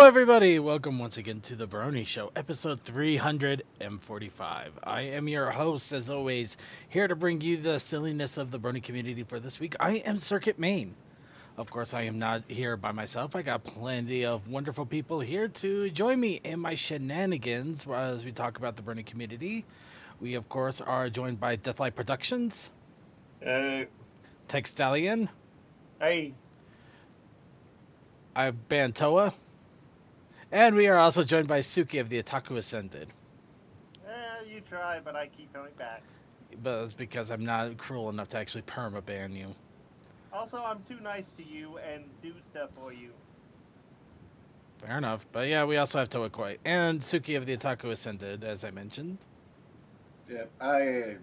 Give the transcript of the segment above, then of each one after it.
everybody! Welcome once again to the Brony Show, episode 345. I am your host, as always, here to bring you the silliness of the Brony community for this week. I am Circuit Main. Of course, I am not here by myself. I got plenty of wonderful people here to join me in my shenanigans as we talk about the Brony community. We, of course, are joined by Deathlight Productions. Hey. Tech Stallion. Hey. I have Bantoa. And we are also joined by Suki of the Otaku Ascended. You try, but I keep coming back. But that's because I'm not cruel enough to actually perma-ban you. Also, I'm too nice to you and do stuff for you. Fair enough. But yeah, we also have Toakoi and Suki of the Otaku Ascended, as I mentioned. Yeah, I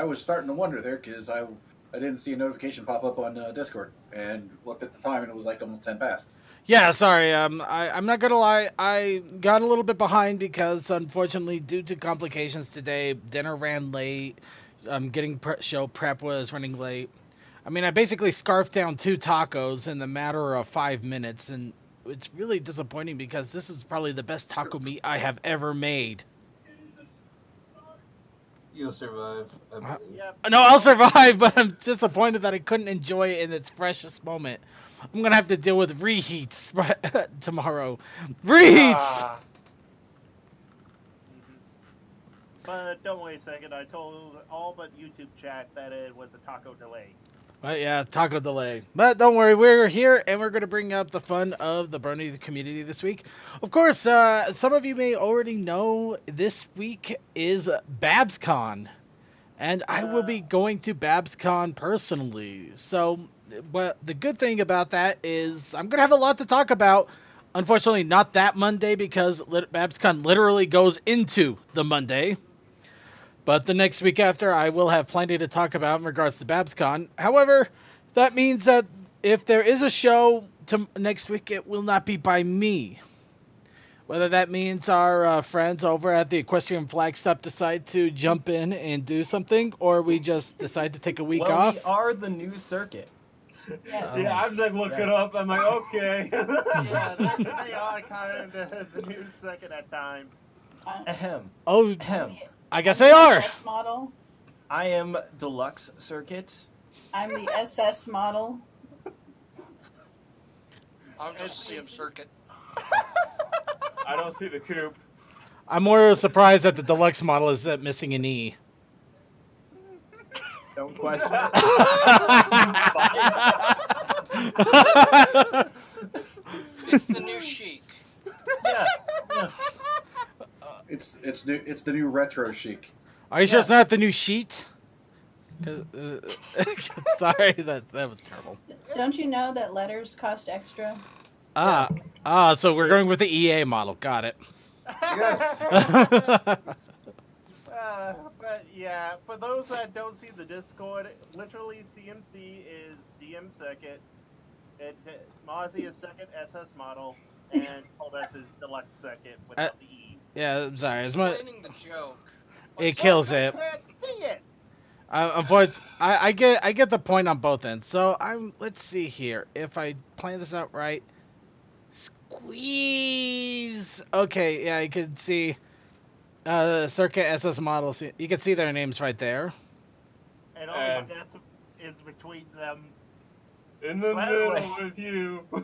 was starting to wonder there because I didn't see a notification pop up on Discord and looked at the time and it was like almost 10 past. Yeah, sorry. I'm not gonna lie. I got a little bit behind because, unfortunately, due to complications today, dinner ran late. Getting show prep was running late. I mean, I basically scarfed down 2 tacos in the matter of 5 minutes, and it's really disappointing because this is probably the best taco meat I have ever made. You'll survive. Yep. No, I'll survive, but I'm disappointed that I couldn't enjoy it in its freshest moment. I'm gonna have to deal with reheats tomorrow. Reheats! But don't wait a second, I told all but YouTube chat that it was a taco delay. But yeah, taco delay. But don't worry, we're here and we're going to bring up the fun of the Brony community this week. Of course, some of you may already know this week is Babscon. And I will be going to Babscon personally. So, the good thing about that is I'm going to have a lot to talk about. Unfortunately, not that Monday because Babscon literally goes into the Monday. But the next week after, I will have plenty to talk about in regards to Babscon. However, that means that if there is a show next week, it will not be by me. Whether that means our friends over at the Equestrian Flagstop decide to jump in and do something, or we just decide to take a week off. We are the new circuit. Yes. Yeah, I'm just looking up. I'm like, okay. Yeah, they are kind of the new second at times. Ahem. Oh, Ahem. I guess they are. SS model. I am Deluxe Circuit. I'm the SS model. I'm just CM Circuit. I don't see the coupe. I'm more surprised that the deluxe model is missing an E. Don't question it. It's the new chic. Yeah. It's the new retro chic. Are you sure it's not the new sheet? Sorry, that was terrible. Don't you know that letters cost extra? So we're going with the EA model. Got it. But yeah, for those that don't see the Discord, literally CMC is CM Circuit, Mozzie is second SS model, and Coldus is deluxe circuit without the E. Yeah, I'm sorry. Explaining the joke. It kills it. I can't see it. I get the point on both ends. So let's see here. If I plan this out right, squeeze. Okay, yeah, you can see Circuit SS models. You can see their names right there. And only death is between them. In the middle with you. By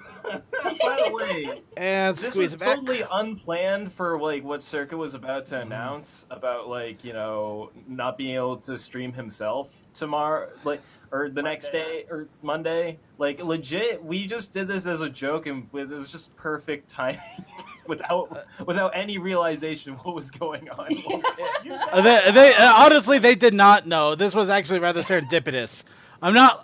the way, And this squeeze was it back. totally unplanned for like what Circuit was about to announce about not being able to stream himself tomorrow, or the next day or Monday. Like legit, we just did this as a joke and it was just perfect timing. Without any realization of what was going on. They honestly they did not know. This was actually rather serendipitous. I'm not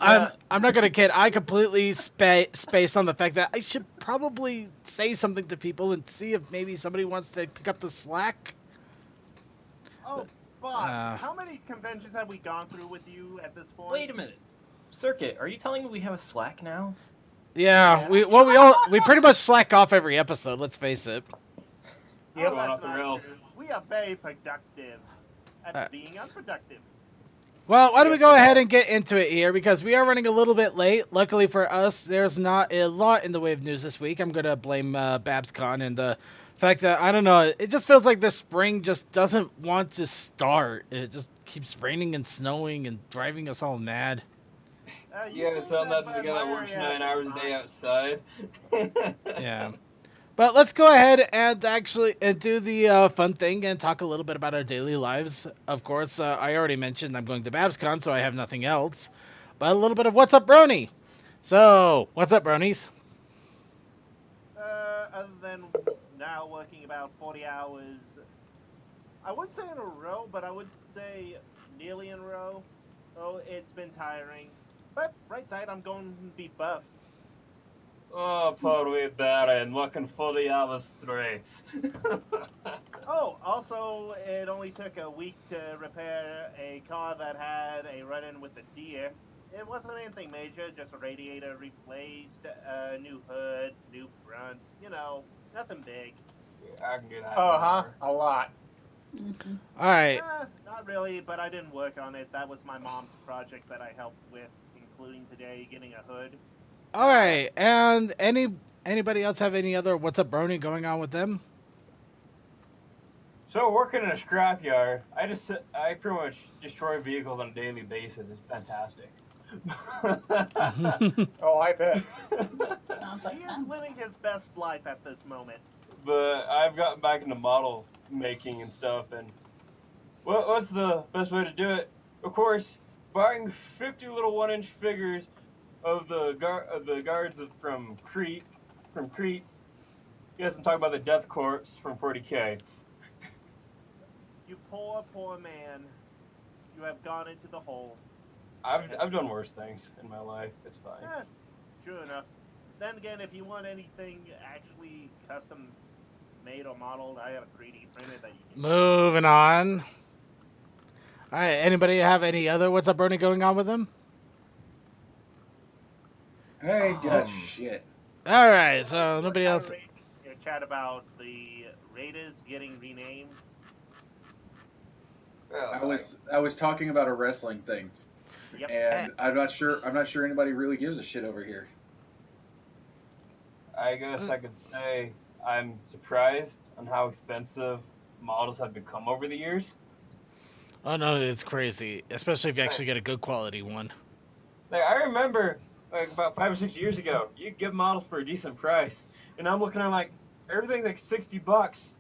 gonna kid. I completely spaced on the fact that I should probably say something to people and see if maybe somebody wants to pick up the slack. Oh, boss, how many conventions have we gone through with you at this point? Wait a minute, Circuit, are you telling me we have a Slack now? Yeah, we pretty much slack off every episode. Let's face it. Yep. Oh, Going that's off the not rails. true. We are very productive at being unproductive. Well, why don't we go ahead and get into it here, because we are running a little bit late. Luckily for us, there's not a lot in the way of news this week. I'm going to blame Babscon and the fact that, I don't know, it just feels like the spring just doesn't want to start. It just keeps raining and snowing and driving us all mad. Yeah, tell them that to the guy that works 9 hours a day outside. Yeah. But let's go ahead and actually do the fun thing and talk a little bit about our daily lives. Of course, I already mentioned I'm going to Babscon, so I have nothing else. But a little bit of what's up, Brony? So, what's up, Bronies? Other than now working about 40 hours, I wouldn't say in a row, but I would say nearly in a row. Oh, it's been tiring. But right side, I'm going to be buff. Oh, poor wee Baron, working 40 hours straight. Oh, also, it only took a week to repair a car that had a run-in with a deer. It wasn't anything major, just a radiator replaced, a new hood, new front, you know, nothing big. I can do that. A lot. Mm-hmm. All right. Not really, but I didn't work on it. That was my mom's project that I helped with, including today getting a hood. All right. And anybody else have any other what's up, Brony, going on with them? So working in a scrapyard, I pretty much destroy vehicles on a daily basis. It's fantastic. Oh, I bet. Sounds like He fun. is living his best life at this moment. But I've gotten back into model making and stuff, and what's the best way to do it? Of course, buying 50 little 1-inch figures of the guards from Cretes. Yes, I'm talking about the Death Corpse from 40K. You poor, poor man. You have gone into the hole. I've done worse things in my life. It's fine. True enough. Then again, if you want anything actually custom made or modeled, I have a 3D printer that you can. Moving on. All right. Anybody have any other what's up, Brony, going on with them? Hey, get that shit. All right. So nobody else. Your chat about the Raiders getting renamed. Well, I was talking about a wrestling thing, Yep. and I'm not sure anybody really gives a shit over here. I guess I could say I'm surprised on how expensive models have become over the years. Oh no, it's crazy, especially if you actually get a good quality one. Like, I remember, like, about 5 or 6 years ago, you could get models for a decent price, and I'm looking at like everything's like $60.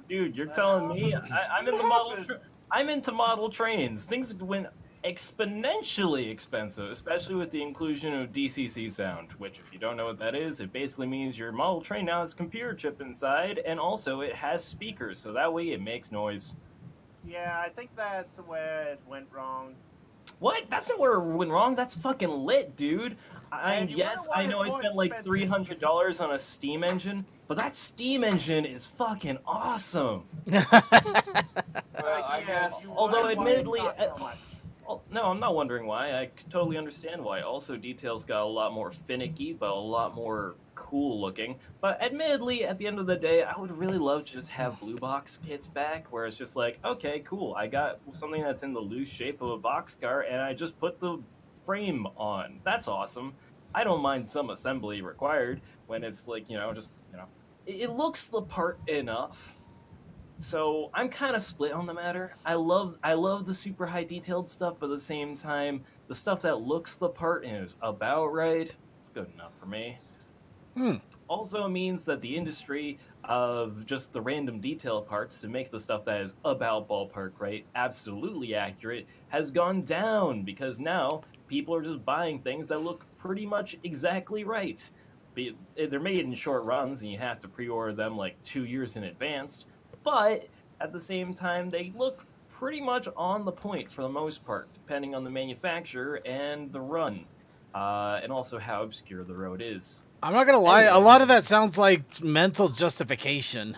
Dude, you're telling me I'm in the model. I'm into model trains. Things went exponentially expensive, especially with the inclusion of DCC sound, which, if you don't know what that is, it basically means your model train now has a computer chip inside, and also it has speakers, so that way it makes noise. Yeah, I think that's where it went wrong. What? That's not where it went wrong. That's fucking lit, dude. And you Yes, wonder why I know I it's more spent like expensive. $300 on a Steam engine, but that Steam engine is fucking awesome. Well, I Yeah, guess. you Although wonder why admittedly, it's not so much. Oh, no, I'm not wondering why. I totally understand why. Also, details got a lot more finicky, but a lot more cool looking. But admittedly, at the end of the day, I would really love to just have blue box kits back, where it's just like, okay, cool, I got something that's in the loose shape of a boxcar, and I just put the frame on. That's awesome. I don't mind some assembly required when it's like, it looks the part enough. So I'm kind of split on the matter. I love the super high detailed stuff, but at the same time, the stuff that looks the part and is about right, it's good enough for me. Also means that the industry of just the random detail parts to make the stuff that is about ballpark right, absolutely accurate, has gone down, because now people are just buying things that look pretty much exactly right. They're made in short runs, and you have to pre-order them like 2 years in advance. But at the same time, they look pretty much on the point for the most part, depending on the manufacturer and the run, and also how obscure the road is. I'm not gonna lie, a lot of that sounds like mental justification.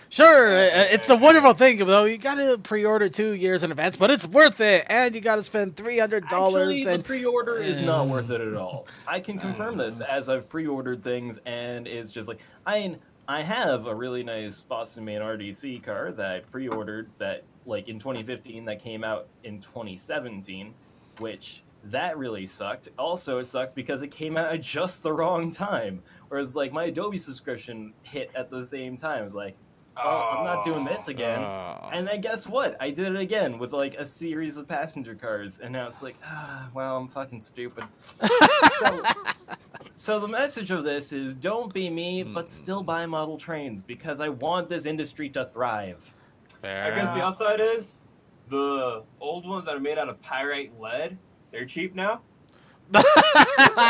Sure, it's a wonderful thing, though. You gotta pre-order 2 years in advance, but it's worth it, and you gotta spend $300. Actually, and the pre-order is not worth it at all. I can confirm this, as I've pre-ordered things, and it's just like, I have a really nice Boston Maine RDC car that I pre-ordered that like in 2015 that came out in 2017, which that really sucked. Also, it sucked because it came out at just the wrong time. Whereas like my Adobe subscription hit at the same time. It's like, oh, I'm not doing this again. And then guess what? I did it again with like a series of passenger cars, and now it's like, well, I'm fucking stupid. So the message of this is don't be me, but still buy model trains because I want this industry to thrive. I guess the upside is the old ones that are made out of pyrite lead, they're cheap now. I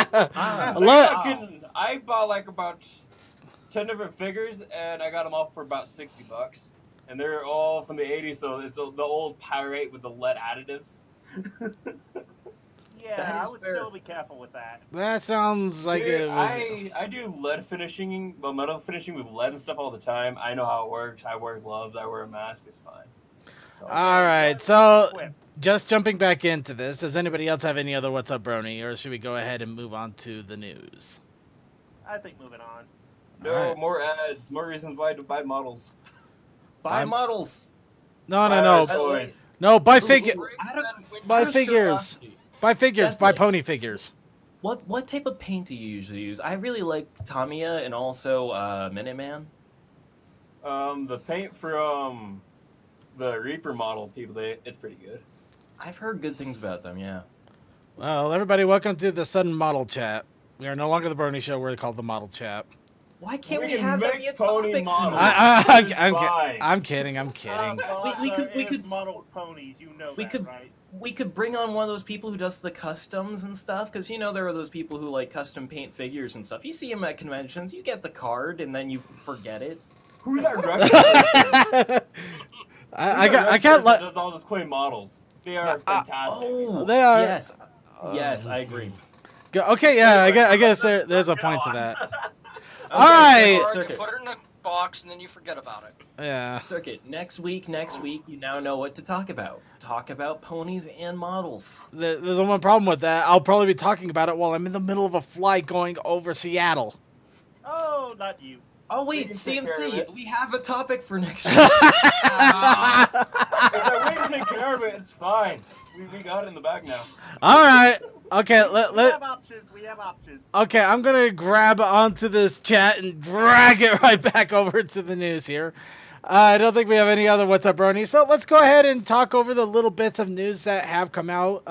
bought like about 10 different figures and I got them all for about $60. And they're all from the 80s, so it's the old pyrite with the lead additives. Yeah, I would still be careful with that. That sounds like I do lead finishing, but metal finishing with lead and stuff all the time. I know how it works. I wear gloves. I wear a mask. It's fine. So, all right, so just jumping back into this, does anybody else have any other What's Up, Brony, or should we go ahead and move on to the news? I think moving on. No, right. More ads, more reasons why to buy models. Buy models. No. Toys. No, buy figures. Buy Winter figures. Buy figures. Buy pony figures. What type of paint do you usually use? I really liked Tamiya and also Minuteman. The paint from the Reaper model people, it's pretty good. I've heard good things about them, yeah. Well, everybody, welcome to the Sudden Model Chat. We are no longer the Brony Show. We're called the Model Chat. Why can't we can have that make be a pony topic? models. I'm kidding. We could model ponies. You know we that, could right? we could bring on one of those people who does the customs and stuff, because you know there are those people who like custom paint figures and stuff. You see them at conventions, you get the card and then you forget it. Who's that Russian person? I can't let. Does all those clay models? They are fantastic. Oh, They are. Yes, I agree. Okay, yeah, I guess there's a point to that. Okay, All right. Or you Circuit. put it in a box and then you forget about it. Yeah. Circuit. Next week, you now know what to talk about. Talk about ponies and models. There's one problem with that. I'll probably be talking about it while I'm in the middle of a flight going over Seattle. Oh, not you. Oh wait, can take care of CMC. it. We have a topic for next week. If I wait to take care of it, it's fine. We got it in the bag now. All right. Okay. We have options. We have options. Okay, I'm gonna grab onto this chat and drag it right back over to the news here. I don't think we have any other What's Up, Brony. So let's go ahead and talk over the little bits of news that have come out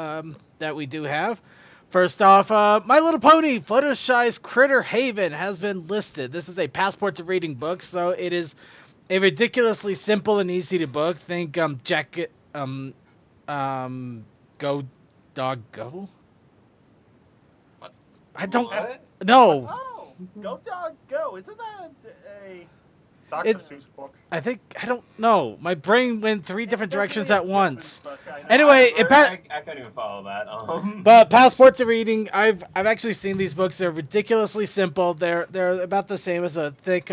that we do have. First off, My Little Pony Fluttershy's Critter Haven has been listed. This is a passport to reading book, so it is a ridiculously simple and easy to book. Think Jacket Go Dog Go? What? I don't What? know. Oh, go dog go! Isn't that a? Dr. It's- Seuss book. I don't know. My brain went three different directions at once. Book, I know. Anyway, I can't even follow that. But passport to reading, I've actually seen these books. They're ridiculously simple. They're about the same as a thick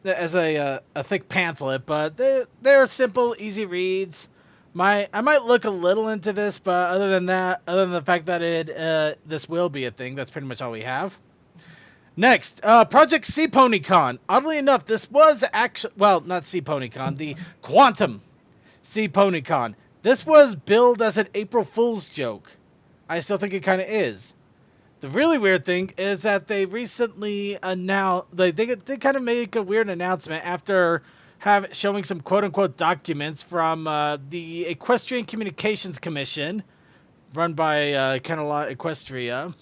thick pamphlet, but they're simple, easy reads. I might look a little into this, but other than the fact that this will be a thing, that's pretty much all we have. Next, Project Sea PonyCon. Oddly enough, this was actually, well, not Sea PonyCon, the Quantum Sea PonyCon. This was billed as an April Fool's joke. I still think it kind of is. The really weird thing is that they recently announced, they kind of make a weird announcement after showing some quote-unquote documents from the Equestrian Communications Commission, run by Equestria.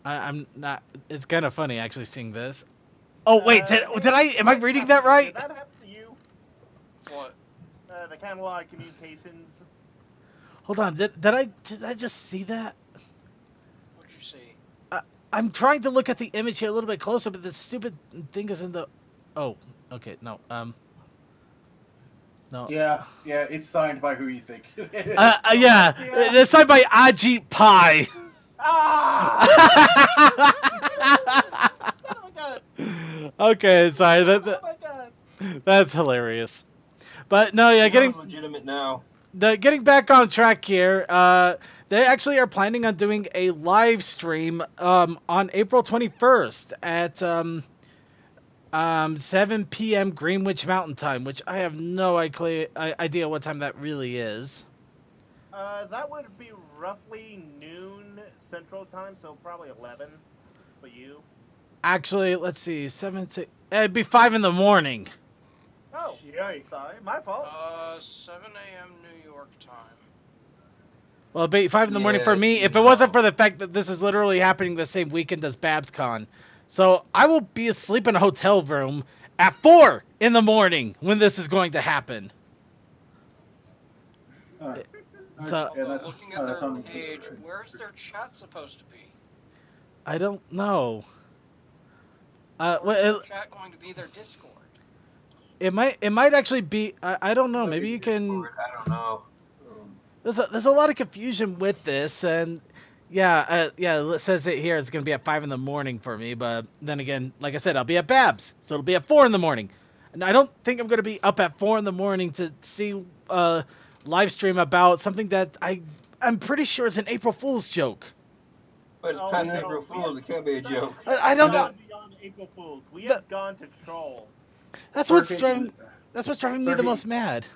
I'm not. It's kind of funny actually seeing this. Oh wait, am I reading that right? Did that happen to you? What? The catalog communications. Hold on. Did I just see that? What'd you see? I'm trying to look at the image here a little bit closer, but this stupid thing is in the. Oh, okay. No. No. Yeah, it's signed by who you think. Yeah. It's signed by Ajit Pai. Ah! Son of a gun! Okay, sorry. Oh my god! That's hilarious. But no, yeah, It's legitimate now. getting back on track here. They actually are planning on doing a live stream on April 21st at 7 p.m. Greenwich Mountain Time, which I have no idea what time that really is. That would be roughly noon Central Time, so probably 11 for you. Actually, let's see, 7 to... It'd be 5 in the morning. Oh, Yikes. sorry, my fault. 7 a.m. New York time. Well, it'd be 5 in the morning for Yeah, me if it no. wasn't for the fact that this is literally happening the same weekend as Babscon. So I will be asleep in a hotel room at 4 in the morning when this is going to happen. So Yeah, Although that's- looking at that's their on- page, where's their chat supposed to be? I don't know. Or is Well, their chat going to be their Discord? it might actually be. I don't know. Maybe you can. I don't know. There's a lot of confusion with this, and yeah, it says it here. It's gonna be at 5 in the morning for me, but then again, like I said, I'll be at Babs, so it'll be at 4 in the morning, and I don't think I'm gonna be up at 4 in the morning to see live stream about something that I'm pretty sure is an April Fool's joke. But it's Oh, past no. April Fools. It can't be a joke. I don't know. Gone beyond April Fools. We have gone to troll. That's what's Circuit- driving. That's what's driving me the Circuit- most mad.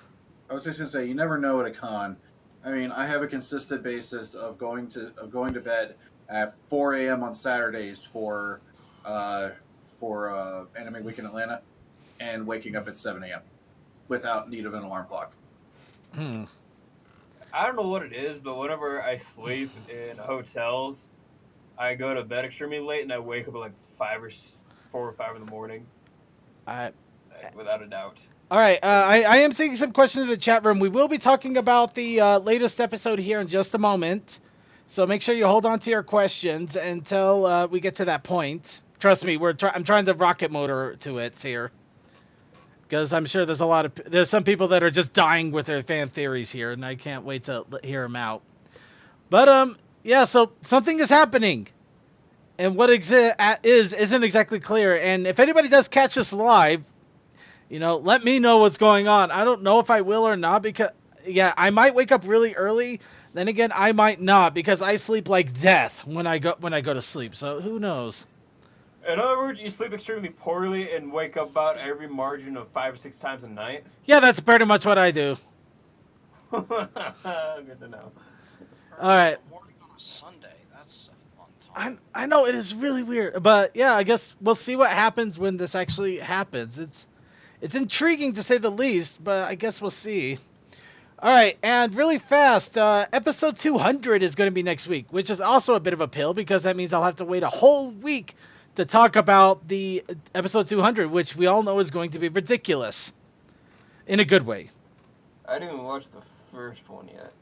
I was just gonna say, you never know at a con. I mean, I have a consistent basis of going to bed at 4 a.m. on Saturdays for Anime Week in Atlanta, and waking up at 7 a.m. without need of an alarm clock. I don't know what it is, but whenever I sleep in hotels, I go to bed extremely late and I wake up at like 4 or 5 in the morning. Without a doubt. All right, I am taking some questions in the chat room. We will be talking about the latest episode here in just a moment, so make sure you hold on to your questions until we get to that point. Trust me, I'm trying to rocket motor to it here, because I'm sure there's some people that are just dying with their fan theories here, and I can't wait to hear them out. But yeah, so something is happening, and what isn't exactly clear. And if anybody does catch this live, let me know what's going on. I don't know if I will or not, because, yeah, I might wake up really early. Then again, I might not, because I sleep like death when I go to sleep. So who knows? In other words, you sleep extremely poorly and wake up about every margin of 5 or 6 times a night. Yeah, that's pretty much what I do. Good to know. All right. Morning on a Sunday. That's a fun time. I know it is really weird, but yeah, I guess we'll see what happens when this actually happens. It's intriguing to say the least, but I guess we'll see. All right, and really fast, episode 200 is going to be next week, which is also a bit of a pill, because that means I'll have to wait a whole week to talk about the episode 200, which we all know is going to be ridiculous, in a good way. I didn't even watch the first one yet.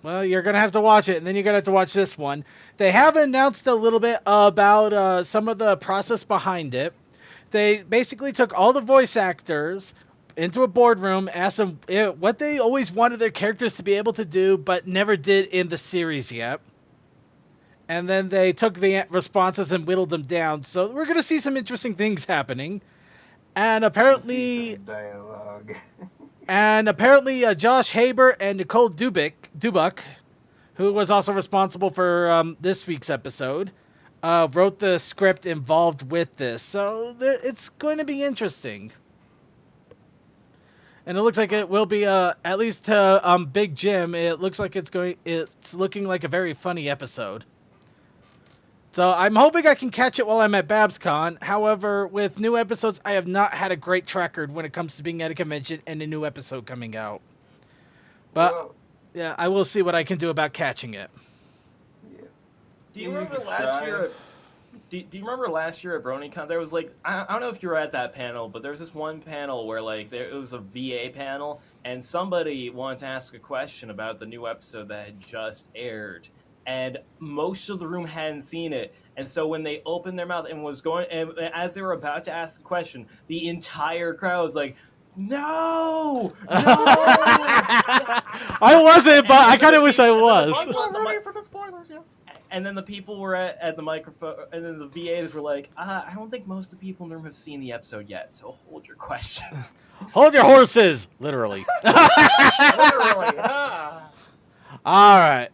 Well, you're going to have to watch it, and then you're going to have to watch this one. They have announced a little bit about some of the process behind it. They basically took all the voice actors into a boardroom, asked them what they always wanted their characters to be able to do, but never did in the series yet. And then they took the responses and whittled them down. So we're going to see some interesting things happening. And apparently, Dialogue. Josh Haber and Nicole Dubuck, who was also responsible for this week's episode, wrote the script involved with this. So it's going to be interesting. And it looks like it will be, at least to Big Jim, it looks like it's looking like a very funny episode. So I'm hoping I can catch it while I'm at Babscon. However, with new episodes, I have not had a great track record when it comes to being at a convention and a new episode coming out. But, yeah, I will see what I can do about catching it. Yeah. Do you remember last year? Do you remember last year at BronyCon? There was like I don't know if you were at that panel, but there was this one panel where it was a VA panel, and somebody wanted to ask a question about the new episode that had just aired, and most of the room hadn't seen it. And so when they opened their mouth and as they were about to ask the question, the entire crowd was like, "No, no!" I wasn't, but I kind of wish I was. I'm ready for the spoilers, yeah. And then the people were at the microphone, and then the VAs were like, I don't think most of the people in the room have seen the episode yet, so hold your question. Hold your horses, literally. Literally. All right.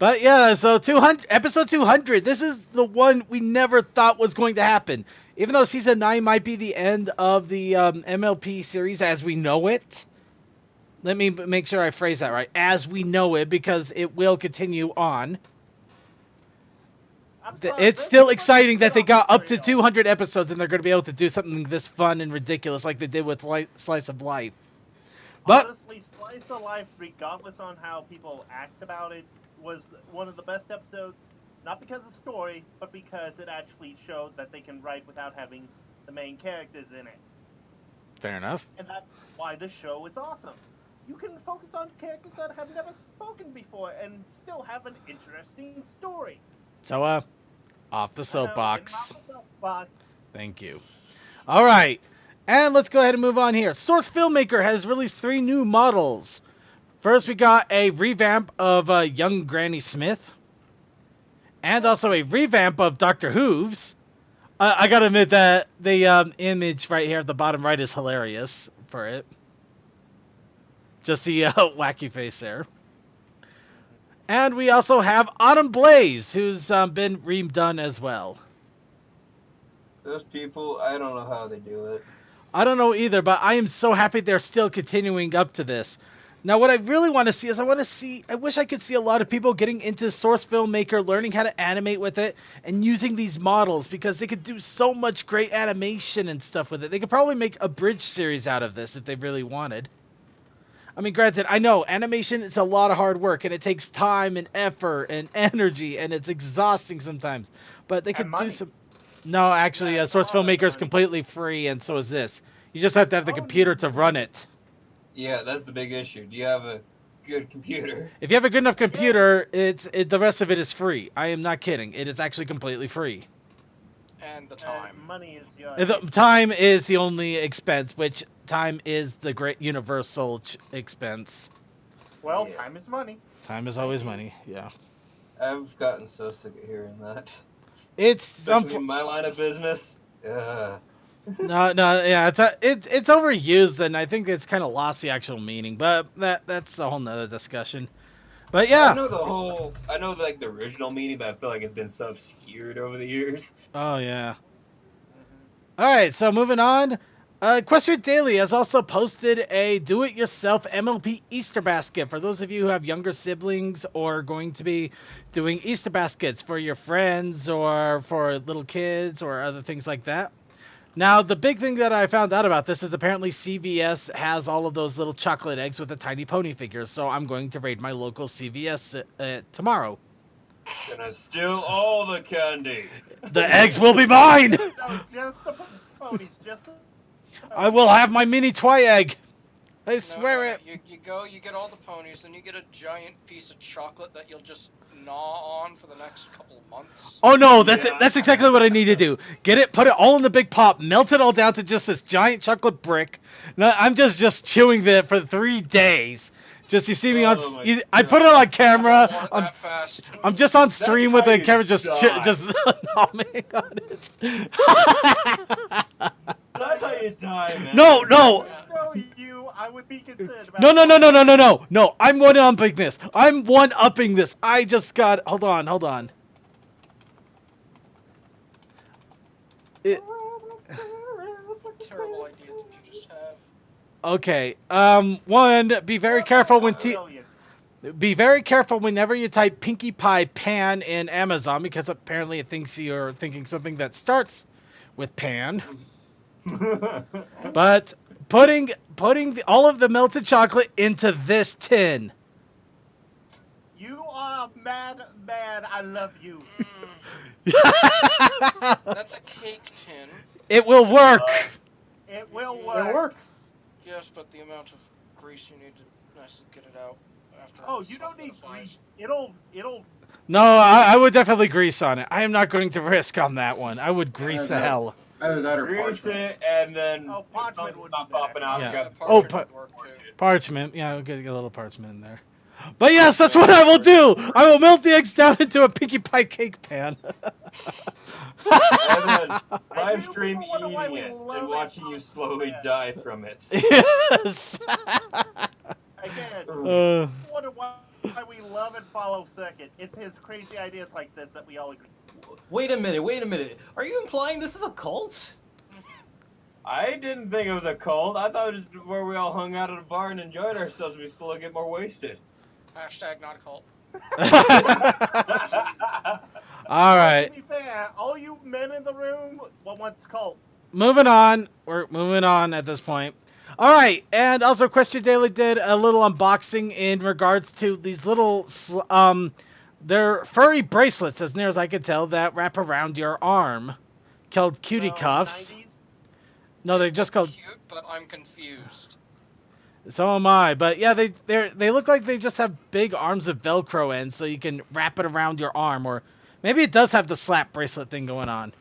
But yeah, so 200, episode 200. This is the one we never thought was going to happen. Even though season 9 might be the end of the MLP series as we know it. Let me make sure I phrase that right. As we know it, because it will continue on. It's still exciting that they got up to 200 episodes and they're going to be able to do something this fun and ridiculous like they did with Slice of Life. But honestly, Slice of Life, regardless on how people act about it, was one of the best episodes. Not because of story, but because it actually showed that they can write without having the main characters in it. Fair enough. And that's why the show is awesome. You can focus on characters that have never spoken before and still have an interesting story. So, off the soapbox. Off the soapbox. Thank you. All right. And let's go ahead and move on here. Source Filmmaker has released 3 new models. First, we got a revamp of young Granny Smith. And also a revamp of Dr. Hooves. I gotta admit that the image right here at the bottom right is hilarious for it. Just the wacky face there. And we also have Autumn Blaze, who's been redone as well. Those people, I don't know how they do it. I don't know either, but I am so happy they're still continuing up to this. Now, what I really want to see is I wish I could see a lot of people getting into Source Filmmaker, learning how to animate with it, and using these models, because they could do so much great animation and stuff with it. They could probably make a bridge series out of this if they really wanted. I mean, granted, I know animation is a lot of hard work, and it takes time and effort and energy, and it's exhausting sometimes. But they could do some... No, actually, Source Filmmaker is completely free, and so is this. You just have to have the computer to run it. Yeah, that's the big issue. Do you have a good computer? If you have a good enough computer, the rest of it is free. I am not kidding. It is actually completely free. And the time. Money is The time is the only expense, which time is the great universal expense. Well, time is money. Time is always money, yeah. I've gotten so sick of hearing that. It's in my line of business. No, yeah, it's overused, and I think it's kind of lost the actual meaning. But that's a whole nother discussion. But yeah, I know like the original meaning, but I feel like it's been so obscured over the years. Oh yeah. All right, so moving on. Equestria Daily has also posted a do-it-yourself MLP Easter basket for those of you who have younger siblings or going to be doing Easter baskets for your friends or for little kids or other things like that. Now, the big thing that I found out about this is apparently CVS has all of those little chocolate eggs with the tiny pony figures, so I'm going to raid my local CVS tomorrow. Gonna steal all the candy. The eggs will be mine! No, just the ponies, just the ponies. I will have my mini toy egg! I swear it! You go, you get all the ponies, then you get a giant piece of chocolate that you'll just gnaw on for the next couple of months. Oh no, that's exactly what I need to do. Get it, put it all in the big pop, melt it all down to just this giant chocolate brick. Now, I'm just chewing that for 3 days. Just you see me on. I put it on camera. I'm just on stream with the camera, just nomming on it. That's how you die, man. No. No, I would be concerned about. No. I'm one-upping this. I just got. Hold on. Terrible idea that you just have. Okay. One. Be very careful whenever you type Pinkie Pie Pan in Amazon, because apparently it thinks you're thinking something that starts with pan. But putting all of the melted chocolate into this tin. You are mad. I love you. That's a cake tin. It will work. It will work. It works. Yes, but the amount of grease you need to nicely get it out after. Oh, you don't need grease. It'll. No, I would definitely grease on it. I am not going to risk on that one. I would grease the hell. Either that or Grease parchment. it, and then parchment would not be popping out. Yeah. Yeah, Oh, parchment would work too. Parchment. Yeah, we'll get a little parchment in there. But yes, that's what I will do. I will melt the eggs down into a Pinkie Pie cake pan. And then live stream eating it and watching you slowly die from it. Yes. Again, Uh, wonder why we love and follow Second. It's his crazy ideas like this that we all agree. Wait a minute. Are you implying this is a cult? I didn't think it was a cult. I thought it was just where we all hung out at a bar and enjoyed ourselves. We still get more wasted. Hashtag not a cult. All right. To be fair, all you men in the room wants cult. Moving on. We're moving on at this point. All right, and also Equestria Daily did a little unboxing in regards to these little, they're furry bracelets, as near as I could tell, that wrap around your arm, called cutie cuffs. 90s? No, they're just called. Cute, but I'm confused. So am I, but yeah, they look like they just have big arms of Velcro ends, so you can wrap it around your arm, or maybe it does have the slap bracelet thing going on.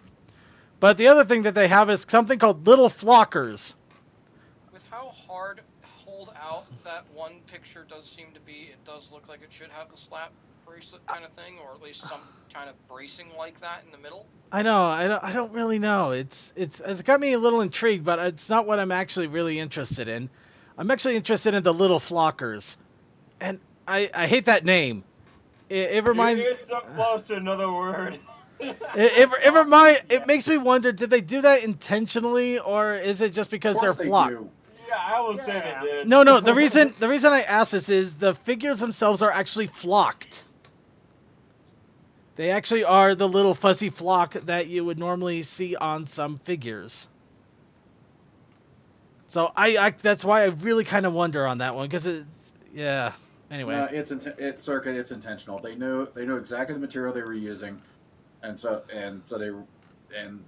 But the other thing that they have is something called little flockers. With how hard hold out that one picture does seem to be, it does look like it should have the slap bracelet kind of thing, or at least some kind of bracing like that in the middle. I know, I don't really know. It's got me a little intrigued, but it's not what I'm actually really interested in. I'm actually interested in the little flockers, and I hate that name. It reminds. You're so close to another word. It makes me wonder, did they do that intentionally, or is it just because they're flocked? Yeah, I will say they did. No, the reason I ask this is the figures themselves are actually flocked. They actually are the little fuzzy flock that you would normally see on some figures. So I that's why I really kind of wonder on that one, because it's, yeah. Anyway, it's Circuit. It's intentional. They know exactly the material they were using, and so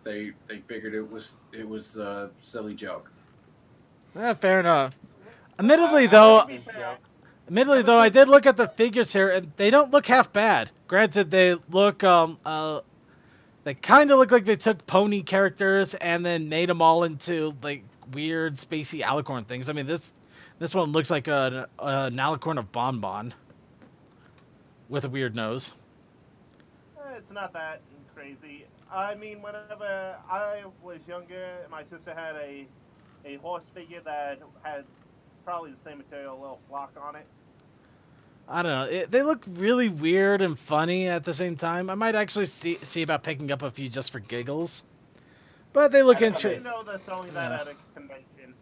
they figured it was a silly joke. Fair enough. Admittedly, though, I did look at the figures here, and they don't look half bad. Granted, they look they kind of look like they took pony characters and then made them all into like weird spacey alicorn things. I mean, this one looks like an alicorn of Bonbon with a weird nose. It's not that crazy. I mean, whenever I was younger, my sister had a horse figure that had probably the same material, a little flock on it. I don't know. They look really weird and funny at the same time. I might actually see about picking up a few just for giggles. But they look interesting. I know they're selling that at a convention.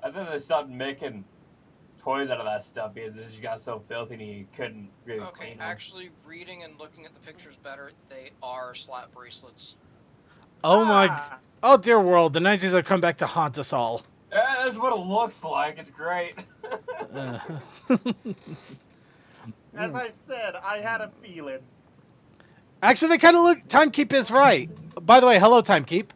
I think they stopped making toys out of that stuff because it just got so filthy and you couldn't really clean them. Actually, reading and looking at the pictures better, they are slap bracelets. Oh my... Oh dear world, the 90s have come back to haunt us all. Yeah, that's what it looks like. It's great. As I said, I had a feeling. Actually, they kind of look... Timekeep is right. By the way, hello, Timekeep.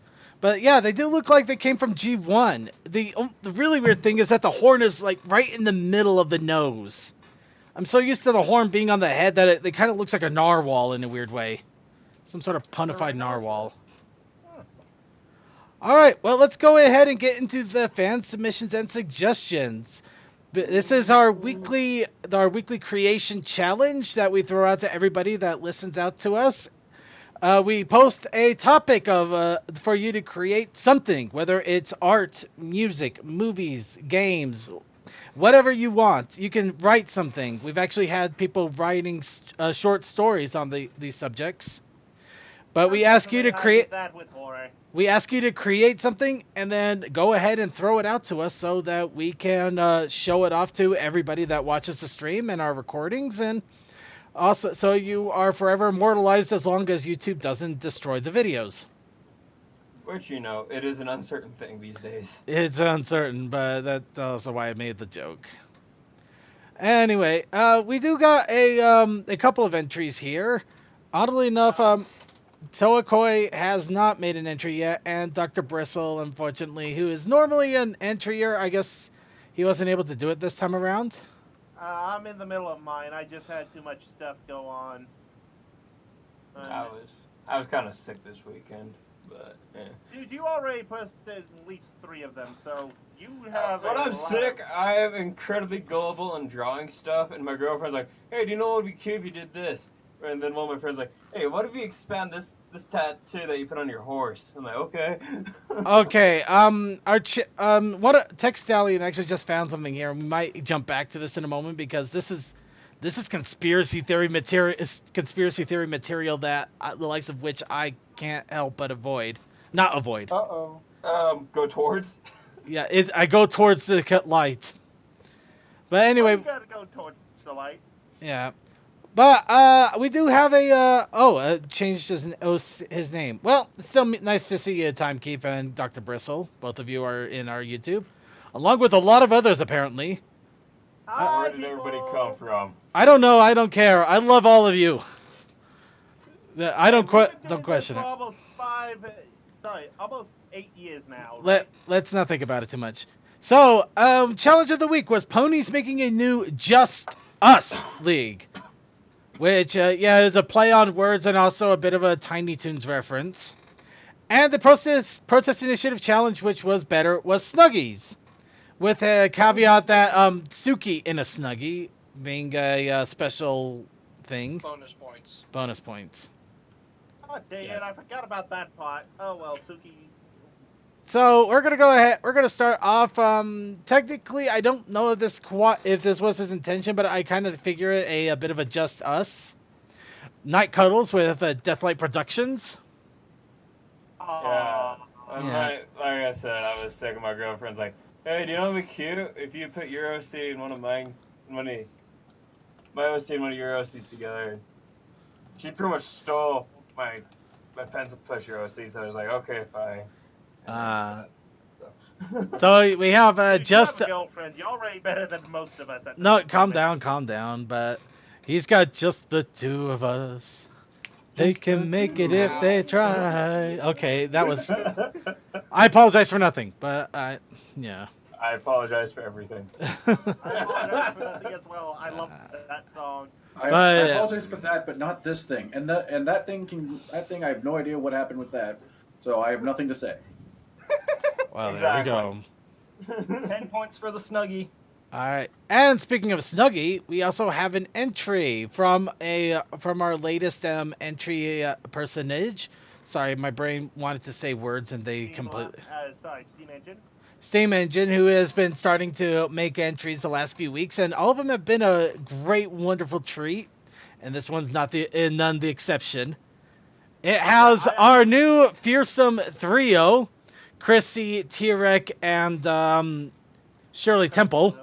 But yeah, they do look like they came from G1. The really weird thing is that the horn is like right in the middle of the nose. I'm so used to the horn being on the head that it kind of looks like a narwhal in a weird way. Some sort of punified narwhal. All right, well, let's go ahead and get into the fan submissions and suggestions. This is our weekly creation challenge that we throw out to everybody that listens out to us. We post a topic for you to create something, whether it's art, music, movies, games, whatever you want. You can write something. We've actually had people writing short stories on these subjects. But we ask you to create. We ask you to create something and then go ahead and throw it out to us so that we can show it off to everybody that watches the stream and our recordings, and also so you are forever immortalized as long as YouTube doesn't destroy the videos. Which, you know, it is an uncertain thing these days. It's uncertain, but that's also why I made the joke. Anyway, we do got a couple of entries here. Oddly enough, Toakoi has not made an entry yet, and Dr. Bristle, unfortunately, who is normally an entryer, I guess he wasn't able to do it this time around. I'm in the middle of mine. I just had too much stuff go on. I was kind of sick this weekend, but yeah. Dude, you already posted at least 3 of them, so you have. When I'm sick, I am incredibly gullible in drawing stuff, and my girlfriend's like, "Hey, do you know what would be cute if you did this?" And then one of my friends like, "Hey, what if you expand this tattoo that you put on your horse?" I'm like, "Okay." Okay. Text Stallion actually just found something here, and we might jump back to this in a moment because this This is conspiracy theory material. Conspiracy theory material that the likes of which I can't help but avoid. Not avoid. Uh-oh. Go towards. Yeah, I go towards the light. But anyway, You gotta go towards the light. yeah. But we do have a changed his name. Well, it's still nice to see you, Timekeep and Dr. Bristle. Both of you are in our YouTube, along with a lot of others apparently. Hi, Where did everybody people. come from? I don't know. I don't care. I love all of you. I don't We've been doing don't question this for it. almost 8 years now. Let's not think about it too much. So, challenge of the week was Ponies making a new Just Us League, which is a play on words and also a bit of a Tiny Toons reference. And the protest initiative challenge, which was better, was Snuggies, with a caveat that Suki in a Snuggie being a special thing. Bonus points. Oh, dang it, I forgot about that part. Oh, well, Suki. So we're gonna go ahead. We're gonna start off. Technically, I don't know if this was his intention, but I kind of figure it a bit of a Just Us Night Cuddles with Deathlight Productions. Yeah. Yeah. Like I said, I was sick of my girlfriend's like, hey, do you know what'd be cute if you put your OC and one of my OC and one of your OCs together? She pretty much stole my pencil pusher OC, so I was like, okay, fine. So we have just. You have a girlfriend. You're already better than most of us. At No, this calm moment. down. But he's got just the two of us. They can make it if they try. Okay, that was. I apologize for nothing, but yeah. I apologize for everything. I apologize for nothing as well. I love that song. I apologize for that, but not this thing. And that thing I have no idea what happened with that, so I have nothing to say. Well, Exactly. there we go. 10 points for the Snuggie. All right. And speaking of Snuggie, we also have an entry from our latest entry personage. Sorry, my brain wanted to say words and they completely. Steam Engine. Steam Engine, who has been starting to make entries the last few weeks, and all of them have been a great, wonderful treat. And this one's none the exception. It has our new fearsome trio, Chrissy, T-Rek, and Shirley Temple.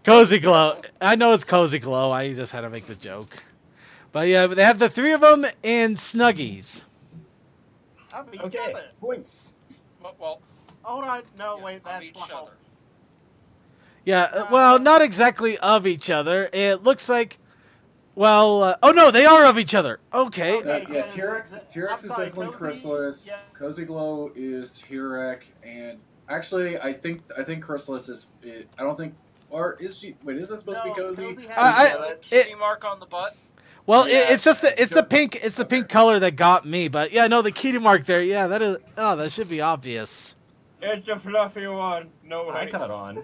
Cozy Glow. I know it's Cozy Glow. I just had to make the joke. But yeah, they have the three of them in Snuggies. Okay, points. Well, Hold on. No, yeah, wait. of That's each wrong. other. Yeah, well, not exactly of each other. It looks like, well, oh no, they are of each other. Okay. Okay. T-Rex I'm is sorry, definitely Cozy, Chrysalis. yeah. Cozy Glow is T-Rex, and actually, I think Chrysalis is. I don't think, or is she? Wait, is that supposed to be Cozy? has The kitty mark on the butt. Well, Yeah, it's just it's the Cozy. pink pink color that got me. But yeah, no, the kitty mark there. Yeah, that is. Oh, that should be obvious. It's a fluffy one. No I wait. caught on.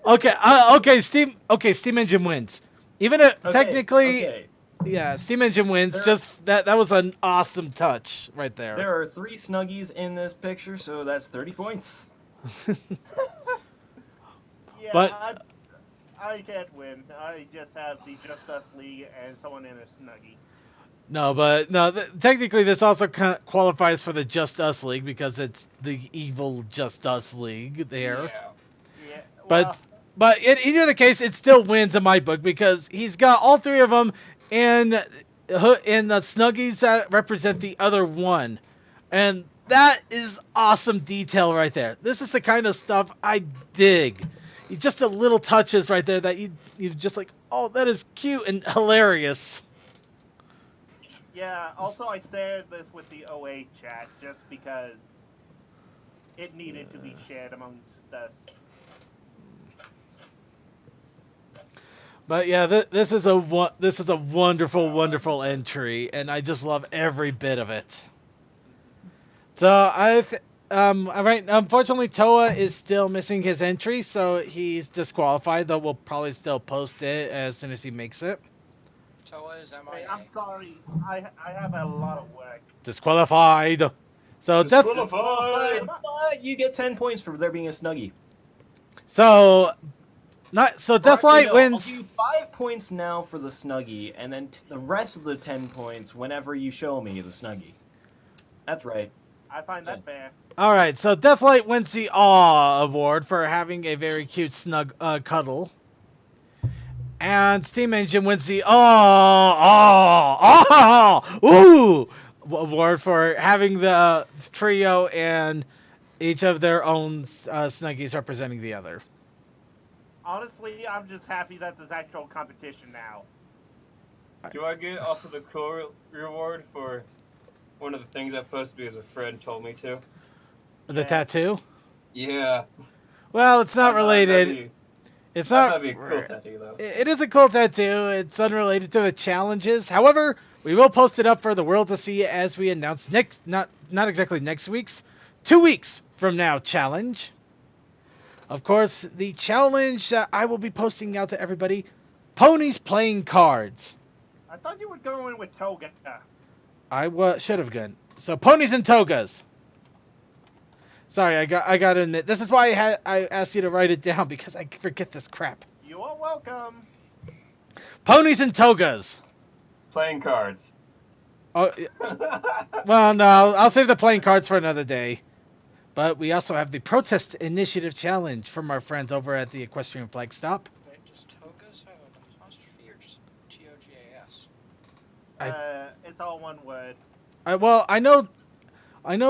Okay, Steam Engine wins. Even if, Okay, technically, okay. yeah, Steam Engine wins. There- Just that was an awesome touch right there. There are 3 Snuggies in this picture, so that's 30 points. Yeah, But- I can't win. I just have the Just Us League and someone in a Snuggie. No, but no. Technically, this also qualifies for the Just Us League because it's the evil Just Us League there. Yeah. Yeah, But in either case, it still wins in my book because he's got all three of them in the Snuggies that represent the other one, and that is awesome detail right there. This is the kind of stuff I dig. Just the little touches right there that you just like, oh, that is cute and hilarious. Yeah, also I shared this with the OA chat just because it needed to be shared amongst us. But yeah, this is a wonderful, wonderful entry, and I just love every bit of it. So unfortunately, Toa is still missing his entry, so he's disqualified. Though we'll probably still post it as soon as he makes it. Toa is Hey, MIA. I'm sorry, I have a lot of work. Disqualified. So Disqualified. But you get 10 points for there being a Snuggie. So Not so. Or actually, Deathlight no, wins. I'll do 5 points now for the Snuggie, and then the rest of the 10 points whenever you show me the Snuggie. That's right. I find that fair. All right, so Deathlight wins the Aw award for having a very cute snug cuddle. And Steam Engine wins the Ooh award for having the trio and each of their own Snuggies representing the other. Honestly, I'm just happy that there's actual competition now. Do I get also the cool reward for one of the things I posted because a friend told me to? The tattoo? Yeah. Well, it's not I thought that'd related. be- It's I not. thought that'd be a cool tattoo, though. It is a cool tattoo. It's unrelated to the challenges. However, we will post it up for the world to see as we announce not exactly next week's, 2 weeks from now challenge. Of course, the challenge that I will be posting out to everybody, ponies playing cards. I thought you would go in with Toga. I should have gone. So ponies and togas. Sorry, I got to admit, this is why I asked you to write it down because I forget this crap. You are welcome. Ponies and togas. Playing cards. Oh, well, no, I'll save the playing cards for another day. But we also have the Protest Initiative Challenge from our friends over at the Equestrian Flag Stop. Wait, does togas have an apostrophe or just T-O-G-A-S? It's all one word. Well, I know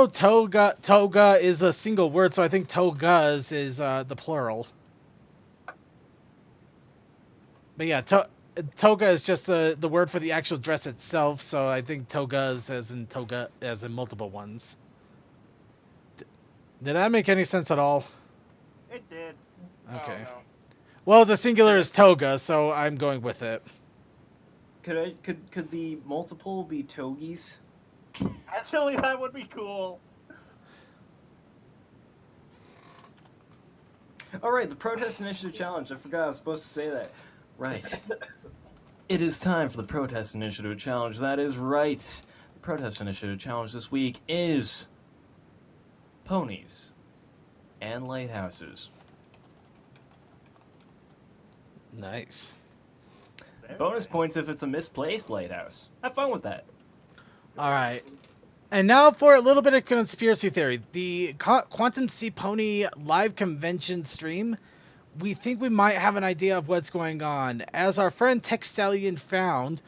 toga is a single word, so I think togas is the plural. But yeah, toga is just the word for the actual dress itself, so I think togas as in toga as in multiple ones. Did that make any sense at all? It did. Okay. Oh, no. Well, the singular is toga, so I'm going with it. Could the multiple be togies? Actually, that would be cool. All right, the Protest Initiative Challenge. I forgot I was supposed to say that. Right. It is time for the Protest Initiative Challenge. That is right. The Protest Initiative Challenge this week is ponies and lighthouses. Nice. Bonus points if it's a misplaced lighthouse. Have fun with that. All right. And now for a little bit of conspiracy theory. The Quantum Sea Pony live convention stream, we think we might have an idea of what's going on. As our friend Textalion found,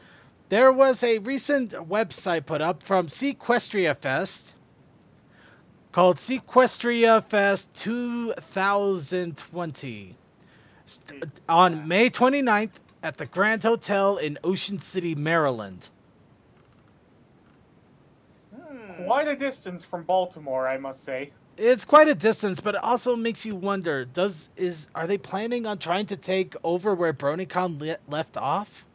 there was a recent website put up from Equestria Fest called Equestria Fest 2020 on May 29th at the Grand Hotel in Ocean City, Maryland. Quite a distance from Baltimore, I must say. It's quite a distance, but it also makes you wonder, are they planning on trying to take over where BronyCon left off?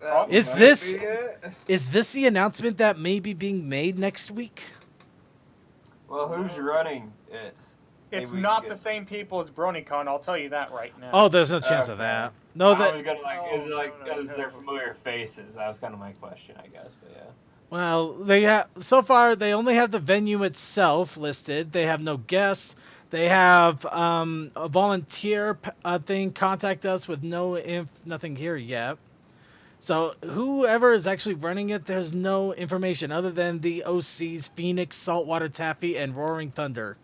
That Is might this- be it. Is this the announcement that may be being made next week? Well, who's running it? It's Maybe we not could the get- same people as BronyCon, I'll tell you that right now. Oh, there's no chance of Okay. that. No, I that. was gonna is it No, like no, is there no. familiar faces? That was kind of my question, I guess. But yeah. Well, they have so far. They only have the venue itself listed. They have no guests. They have a volunteer thing contact us with nothing here yet. So whoever is actually running it, there's no information other than the OCs, Phoenix, Saltwater Taffy, and Roaring Thunder.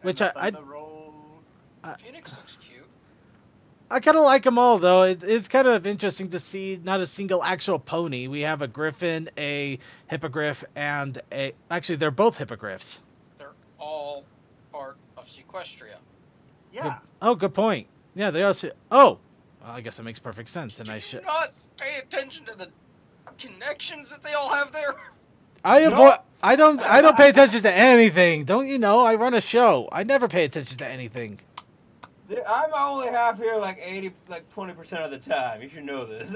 Which I Phoenix looks cute. I kind of like them all, though. It's kind of interesting to see not a single actual pony. We have a griffin, a hippogriff, and a... Actually, they're both hippogriffs. They're all part of Sequestria. Yeah. Oh, good point. Yeah, they are... Oh! Well, I guess that makes perfect sense, and I Did you should... not pay attention to the connections that they all have there? I don't pay attention to anything. Don't you know? I run a show. I never pay attention to anything. I'm only half here like 20% of the time. You should know this.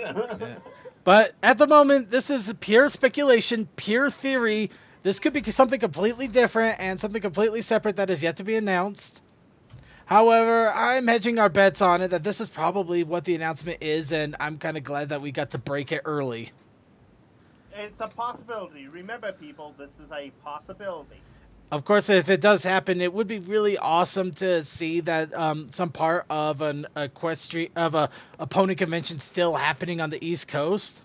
But at the moment, this is pure speculation, pure theory. This could be something completely different and something completely separate that is yet to be announced. However, I'm hedging our bets on it that this is probably what the announcement is, and I'm kind of glad that we got to break it early. It's a possibility. Remember, people, this is a possibility. Of course, if it does happen, it would be really awesome to see that some part of a pony convention still happening on the East Coast.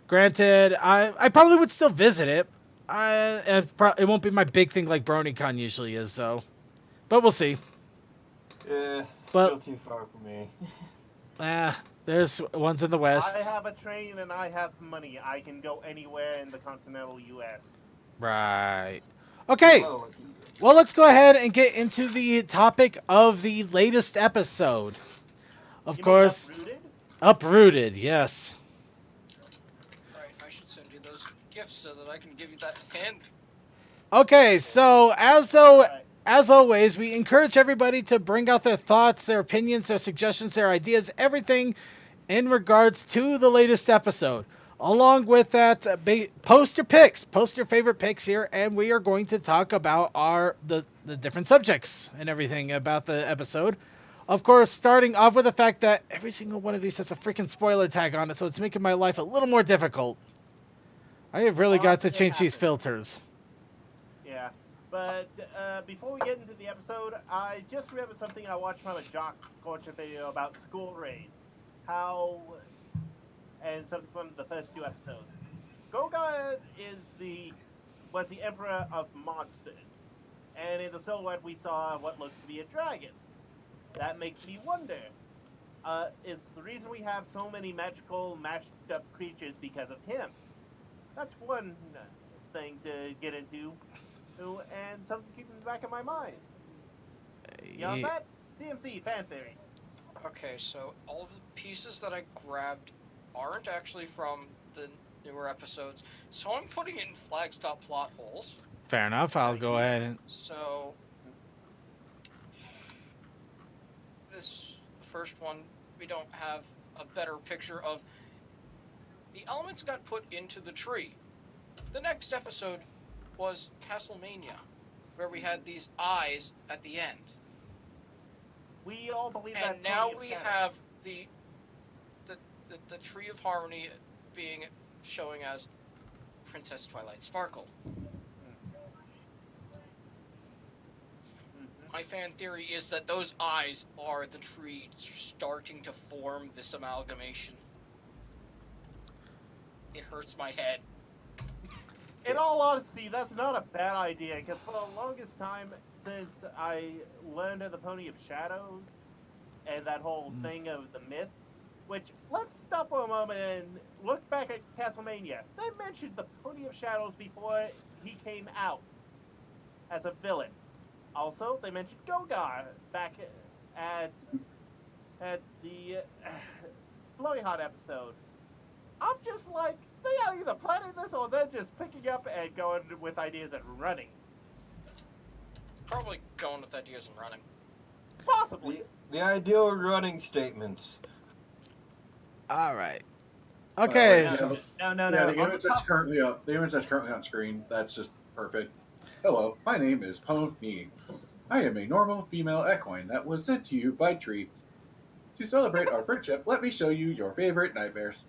Granted, I probably would still visit it. It won't be my big thing like BronyCon usually is, so. But we'll see. Yeah, But- still too far for me. There's ones in the West. I have a train and I have money. I can go anywhere in the continental U.S. Right. Okay. Oh, Well, let's go ahead and get into the topic of the latest episode. Of You mean course, Uprooted? Uprooted, yes. Right, I should send you those gifts so that I can give you that fan. Okay, so Alright. as always, we encourage everybody to bring out their thoughts, their opinions, their suggestions, their ideas, everything in regards to the latest episode. Along with that, post your picks, post your favorite picks here, and we are going to talk about the different subjects and everything about the episode. Of course, starting off with the fact that every single one of these has a freaking spoiler tag on it, so it's making my life a little more difficult. I have really got to Often change these happens. filters. Yeah, but before we get into the episode, I just remembered something I watched from a Jock Culture video about school raids. And something from the first 2 episodes. Goga was the emperor of monsters, and in the silhouette we saw what looked to be a dragon. That makes me wonder, is the reason we have so many magical mashed up creatures because of him? That's one thing to get into, and something to keep in the back of my mind. Beyond that, CMC fan theory. Okay, so all of the pieces that I grabbed aren't actually from the newer episodes, so I'm putting it in flags.plot holes. Fair enough. I'll go ahead and. So this first one, we don't have a better picture of the elements got put into the tree. The next episode was Castlemania, where we had these eyes at the end. We all believe that. And now Tony we Shannon. have the Tree of Harmony being showing as Princess Twilight Sparkle. My fan theory is that those eyes are the tree starting to form this amalgamation. It hurts my head. In all honesty, that's not a bad idea, because for the longest time, since I learned of the Pony of Shadows, and that whole thing of the myth, which, let's stop for a moment and look back at Castlemania. They mentioned the Pony of Shadows before he came out as a villain. Also, they mentioned Gogar back at the Flurry Hot episode. I'm just like, they are either planning this or they're just picking up and going with ideas and running. Probably going with ideas and running. Possibly. The ideal running statements. All right. Okay. Yeah, So, No. the image that's currently up, the image that's currently on screen, that's just perfect. Hello, my name is Pony. I am a normal female equine that was sent to you by Tree. To celebrate our friendship, let me show you your favorite nightmares.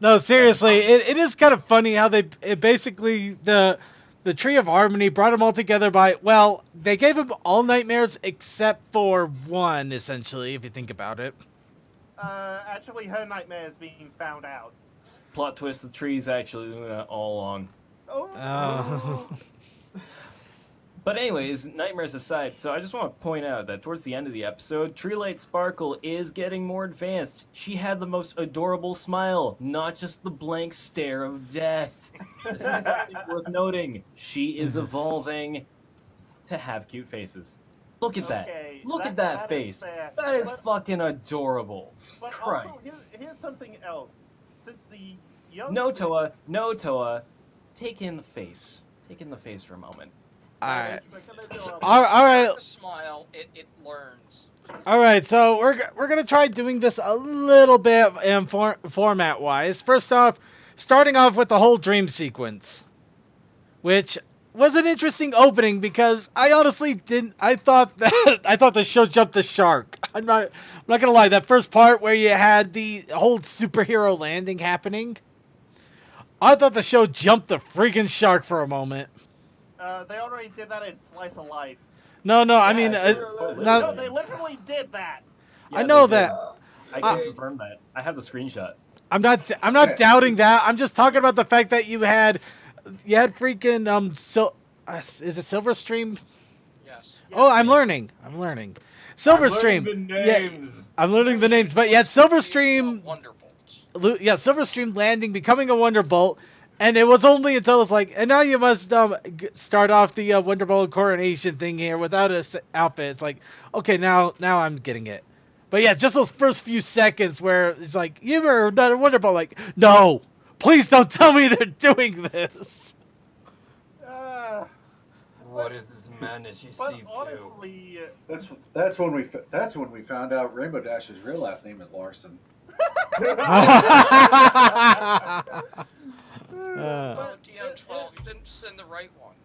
no, seriously, it is kind of funny how they basically the Tree of Harmony brought them all together by, well, they gave them all nightmares except for one, essentially, if you think about it. Actually, her nightmare is being found out. Plot twist: the tree's actually Luna all along. Oh. But anyways, nightmares aside, so I just want to point out that towards the end of the episode, Treelight Sparkle is getting more advanced. She had the most adorable smile, not just the blank stare of death. This is something worth noting. She is evolving to have cute faces. Look at that. Okay, Look at that is face. fair. That is But- fucking adorable. But Christ. also, here's something else. Since the young No, Toa, take in the face. Take in the face for a moment. All right. All All right. The smile, it learns. All right, so we're gonna try doing this a little bit format wise. First off, starting off with the whole dream sequence, which was an interesting opening because I honestly didn't. I thought the show jumped the shark. I'm not gonna lie. That first part where you had the whole superhero landing happening, I thought the show jumped the freaking shark for a moment. They already did that in Slice of Life. No, I mean, No, not, they literally did that. I know they did. that. I can confirm that. I have the screenshot. I'm not doubting that. I'm just talking about the fact that you had freaking is it Silverstream? Yes. Oh, I'm Yes. learning. Silverstream. I'm learning the Yeah, names. I'm learning the names, but yeah, Silverstream. Wonderbolts. Yeah, Silverstream landing, becoming a Wonderbolt, and it was only until it's like, and now you must start off the Wonderbolt coronation thing here without a outfit. It's like, okay, now I'm getting it. But yeah, just those first few seconds where it's like, you've ever done a Wonderbolt? Like, no, please don't tell me they're doing this. What is this madness you But see too? honestly, That's when we found out Rainbow Dash's real last name is Larson. Oh, DM12, you didn't send the right one.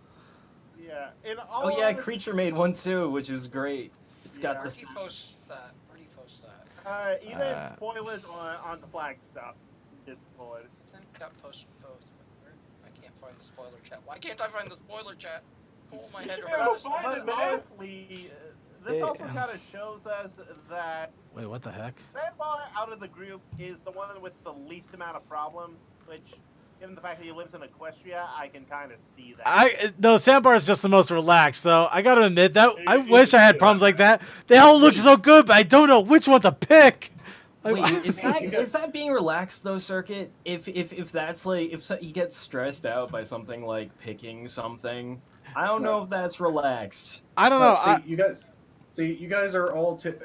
yeah. In all Oh yeah, honesty, Creature made one too, which is great. It's got Yeah. the Where do you post that? Where do you post that? even spoilers on the flag stuff. Discord. I think it got posted both. I can't find the spoiler chat. Why can't I find the spoiler chat? Pull my head Yeah, around. find it, But man. honestly, this also kind of shows us that Wait, what the heck? Sandbar out of the group is the one with the least amount of problems, which, given the fact that he lives in Equestria, I can kind of see that. No, Sandbar is just the most relaxed, though. I gotta admit that I wish I had problems like that. They all look so good, but I don't know which one to pick. Wait, is that being relaxed though, Circuit? If that's like if he gets stressed out by something like picking something, I don't know if that's relaxed. I don't know. See, you guys are all saying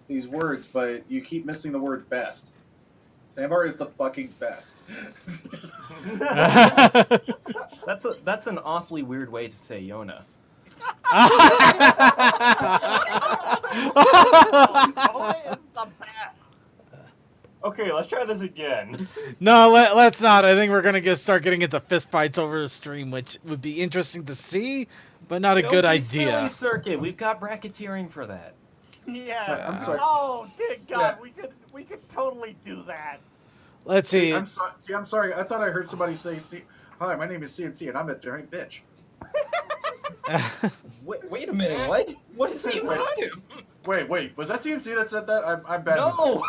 these words, but you keep missing the word best. Sandbar is the fucking best. That's an awfully weird way to say Yona. Zoe is the best. Okay, let's try this again. No, let's not. I think we're gonna start getting into fistfights over the stream, which would be interesting to see, but not a good Don't be idea. silly, Circuit. We've got bracketeering for that. Yeah. I'm sorry. Oh, dear God, Yeah. we could totally do that. Let's see. I'm sorry. I thought I heard somebody say, "Hi, my name is CNC, and I'm a giant bitch." Wait a minute. What? What does he do? Wait. Was that CMC that said that? I'm bad. No.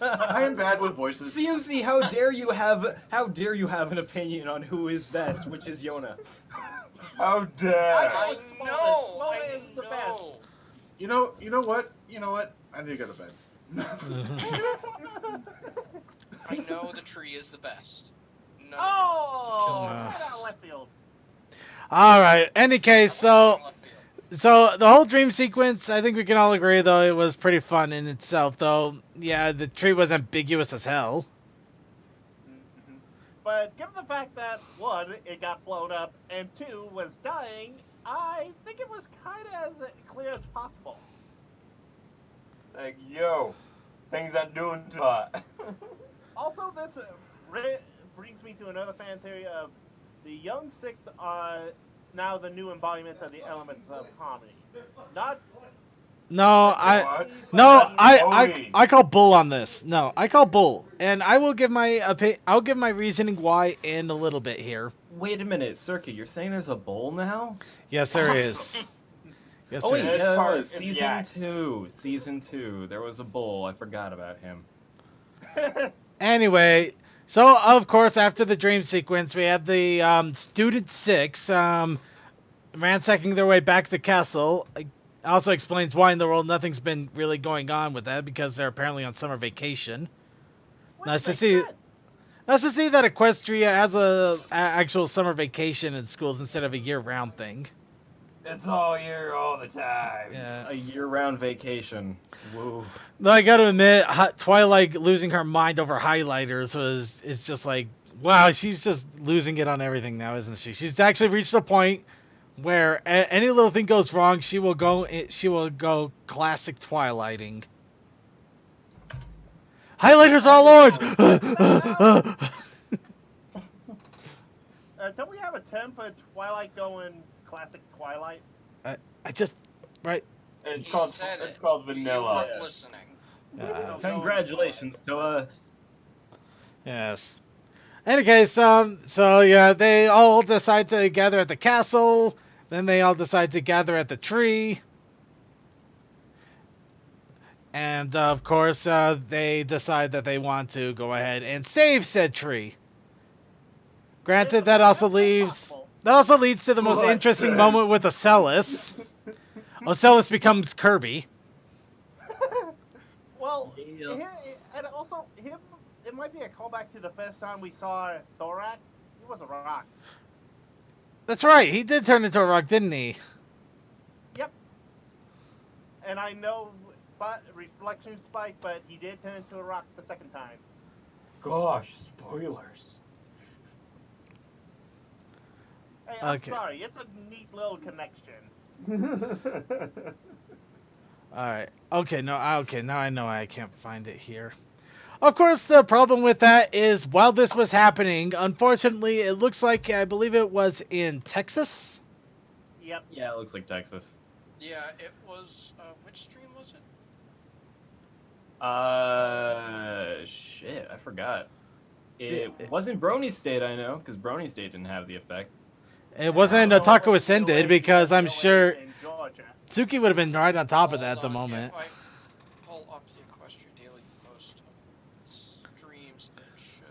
I am bad with voices. CMC, how dare you have an opinion on who is best, which is Yona? How dare! I know. Zoe I is the best. know. You know what? I need to go to bed. I know the tree is the best. No. Oh, Uh. right out left field. All right. Any case, so Left field. So the whole dream sequence, I think we can all agree, though, it was pretty fun in itself, though. Yeah, the tree was ambiguous as hell. Mhm. But given the fact that, one, it got blown up, and two, was dying, I think it was kind of as clear as possible. Like, yo, things I'm doing too hot. Also, this brings me to another fan theory of the Young Six are now the new embodiments of the elements of comedy. Not What? I call bull on this. No, I call bull, and I will give I'll give my reasoning why in a little bit here. Wait a minute, Circuit. You're saying there's a bull now? Yes, there is. Yes, Oh there wait, is. This yeah, part it was is season yak. 2. Season 2. There was a bull. I forgot about him. Anyway, so of course after the dream sequence, we had the student 6 ransacking their way back to the castle. It also explains why in the world nothing's been really going on with that, because they're apparently on summer vacation. Nice to see. Nice to see that Equestria has a actual summer vacation in schools instead of a year-round thing. It's all year, all the time. Yeah. A year-round vacation. Woo. Though I gotta admit, Twilight losing her mind over highlighters is just like, wow, she's just losing it on everything now, isn't she? She's actually reached a point where any little thing goes wrong, she will go classic Twilighting. Highlighters are all orange. Don't we have a term for Twilight going classic Twilight? I just right. It's He called said it's it. called You vanilla. weren't listening. Yes. Congratulations, Toa. Yes. Any case, so yeah, they all decide to gather at the castle. Then they all decide to gather at the tree. And of course, they decide that they want to go ahead and save said tree. Granted, that also leads to the most Clutch, interesting man. moment with Ocellus. Ocellus becomes Kirby. Well, Yeah. and also him. It might be a callback to the first time we saw Thorax. He was a rock. That's right, he did turn into a rock, didn't he? Yep. And I know, but reflection spike, but he did turn into a rock the second time. Gosh, spoilers. Hey, I'm Okay. sorry. It's a neat little connection. Alright. Okay, now I know I can't find it here. Of course, the problem with that is while this was happening, unfortunately, it looks like, I believe it was in Texas? Yep. Yeah, it looks like Texas. Yeah, it was. Which stream was it? Shit, I forgot. It wasn't Brony State, I know, because Brony State didn't have the effect. It wasn't in No, Otaku it's Ascended DOA, because I'm DOA sure in Georgia. Tsuki would have been right on top of that at Hold the on, moment. If I pull up the Equestria Daily Post of streams, it should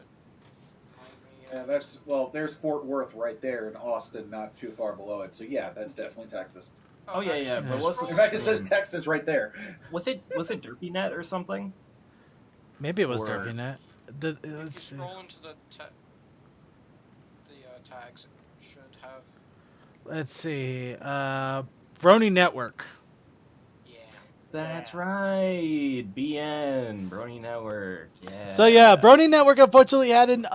remind me. Yeah, that's well. There's Fort Worth right there, and Austin not too far below it. So yeah, that's definitely Texas. Oh, yeah, yeah, actually, but what's the In fact, it stream? says Texas right there. Was it DerpyNet or something? Maybe it was Or- DerpyNet. If you Let's see. scroll into the tags, it should have. Let's see. Brony Network. Yeah. That's right. BN, Brony Network. Yeah. So yeah, Brony Network unfortunately had an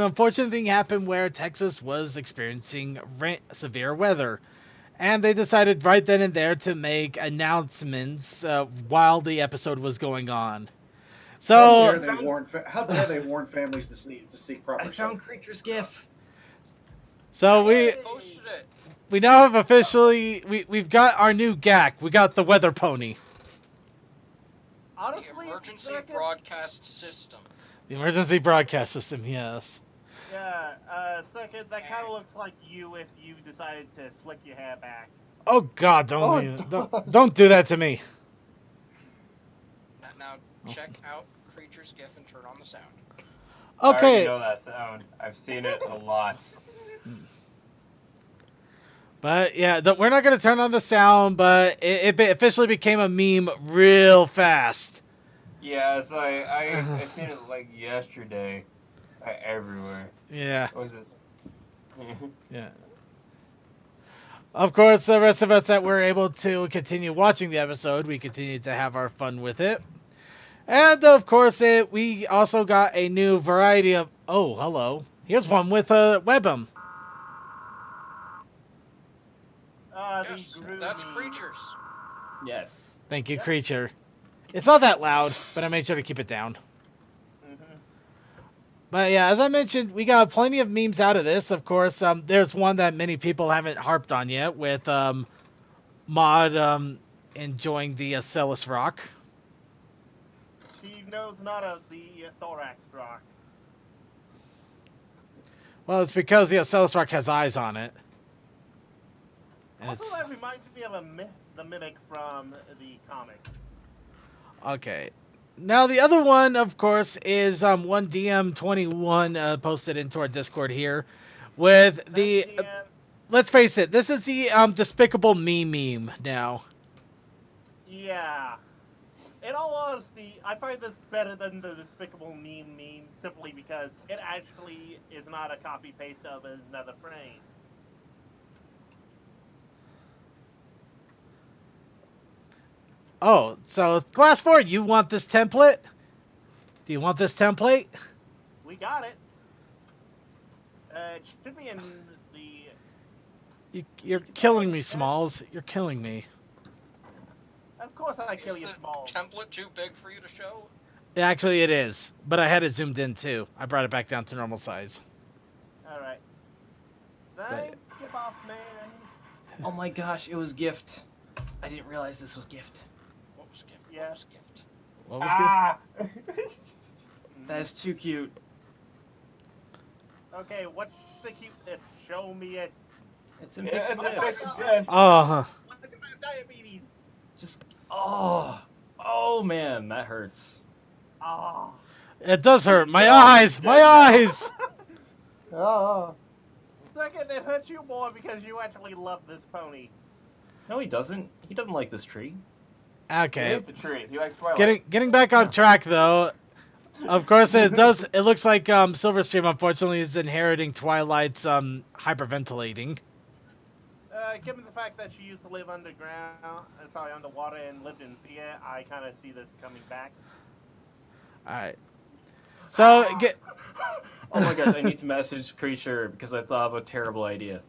unfortunate thing happen where Texas was experiencing severe weather, and they decided right then and there to make announcements while the episode was going on. How So dare they warn families to seek proper I found shelter? Creature's GIF. so Hey! Posted it. we now have officially we've got our new GAC. We got the weather pony, Honestly, The emergency second- broadcast system. the emergency broadcast system. Yes. Yeah, second, that kind of looks like you if you decided to slick your hair back. Oh God, Oh, don't do that to me. Now check out Creature's GIF and turn on the sound. I already Okay. know that sound. I've seen it a lot. But yeah, we're not going to turn on the sound, but it officially became a meme real fast. Yeah, so I seen it like yesterday, everywhere. Yeah, What was it? yeah. Of course, the rest of us that were able to continue watching the episode, we continued to have our fun with it. And of course, we also got a new variety of... Oh, hello. Here's one with Webum. Yes, The that's Groovy- Creatures. Yes. Thank you, Creature. It's not that loud, but I made sure to keep it down. Mhm. But yeah, as I mentioned, we got plenty of memes out of this. Of course, there's one that many people haven't harped on yet with Maud enjoying the Celis rock. She knows not of the thorax rock. Well, it's because the Celis rock has eyes on it. And Also, it's that reminds me of the mimic from the comic. okay. Now the other one, of course, is 1DM21 posted into our Discord here, with the. That's Let's face it, this is the Despicable Me meme now. yeah. In all honesty, I find this better than the Despicable Me meme simply because it actually is not a copy paste of another frame. Oh, so Class 4, you want this template? Do you want this template? We got it. It should be in the. You're killing me, Smalls. You're killing me. Of course, I kill Is you, the small. template too big for you to show? Actually, it is. But I had it zoomed in, too. I brought it back down to normal size. All right. Thank you, boss man. Oh my gosh, it was gift. I didn't realize this was gift. What was gift? Yeah. What was gift? What was Ah! That is too cute. Okay, what's the cute? Show me it. It's in Yeah, big it's a big sniffs. sniff. Oh, What about diabetes? Just oh man, that hurts. Oh. it does hurt. My No, eyes, he's my dead now. eyes. Oh. Second, it hurts you more because you actually love this pony. No, he doesn't. He doesn't like this tree. He Okay, hates the tree. He likes Twilight. getting back on track though. Of course, it does. It looks like Silverstream unfortunately is inheriting Twilight's hyperventilating. Given the fact that she used to live underwater and lived in fear, I kind of see this coming back. All right. So get. Oh my gosh, I need to message Creature because I thought of a terrible idea.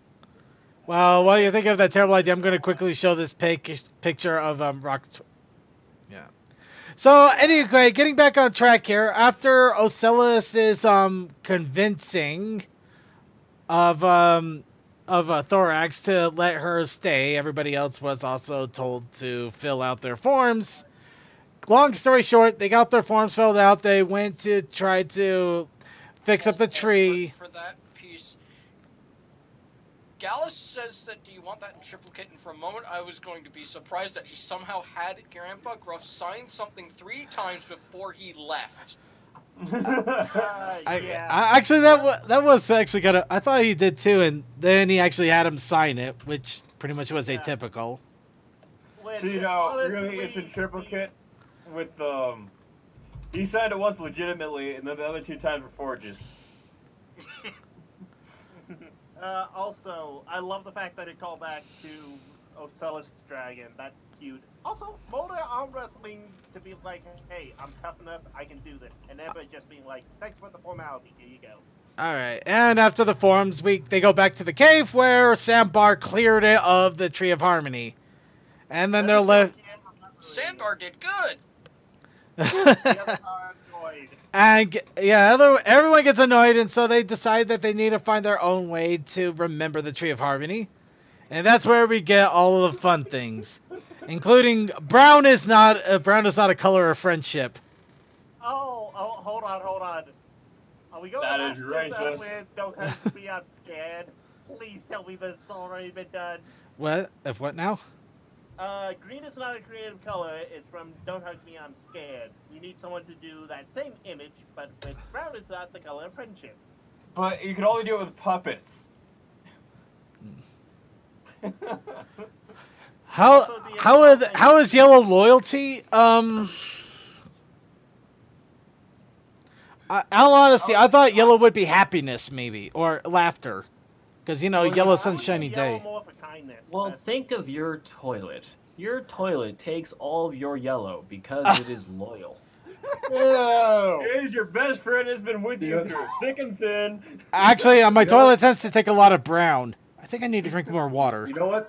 Well, while you're thinking of that terrible idea, I'm going to quickly show this picture of Rocket. Yeah. So anyway, getting back on track here, after Ocellus is convincing of Thorax to let her stay, everybody else was also told to fill out their forms. Long story short, they got their forms filled out. They went to try to fix up the tree. For that piece, Gallus says that, do you want that in triplicate? And for a moment, I was going to be surprised that he somehow had Grandpa Gruff sign something 3 times before he left. Yeah. Actually, that was actually kind of. I thought he did too, and then he actually had him sign it, which pretty much was Yeah. atypical. Which, So, you know, really, honestly, it's in triplicate with, he signed it once legitimately, and then the other 2 times were forges. Also, I love the fact that it called back to Ocellus Dragon. That's cute. Also, Mulder arm wrestling to be like, hey, I'm tough enough, I can do this. And Emma just being like, thanks for the formality, here you go. All right, and after the forums, they go back to the cave where Sandbar cleared it of the Tree of Harmony, and then they're left. Sandbar did good! And yeah, everyone gets annoyed, and so they decide that they need to find their own way to remember the Tree of Harmony, and that's where we get all of the fun things, including brown is not a color of friendship. Oh, hold on. Are we going That to is wrap this up racist. with Don't Hurt Me, I'm Scared? Please tell me that it's already been done. What? If what now? Green is not a creative color. It's from Don't Hug Me, I'm Scared. We need someone to do that same image, but with brown is not the color of friendship. But you can only do it with puppets. How is yellow loyalty? All honesty, I thought yellow would be happiness, maybe, or laughter, because yellow sunshiny day. More for kindness. Well, but- think of your toilet. Your toilet takes all of your yellow because it is loyal. Ew. It is your best friend has been with you through thick and thin. Actually, my toilet tends to take a lot of brown. I think I need to drink more water. You know what?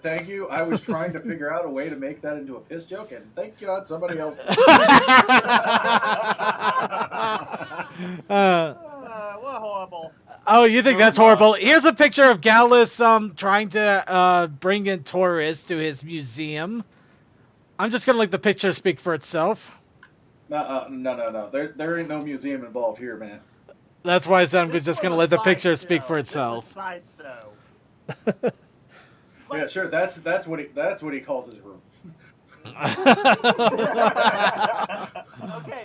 Thank you. I was trying to figure out a way to make that into a piss joke, and thank God somebody else did. What horrible. Oh, you think that's horrible? Here's a picture of Gallus trying to bring in Taurus to his museum. I'm just gonna let the picture speak for itself. No. There ain't no museum involved here, man. That's why I said I'm This just was gonna a let the side picture show. speak for This was itself. a side show. Yeah, sure. That's what he calls his room. Okay,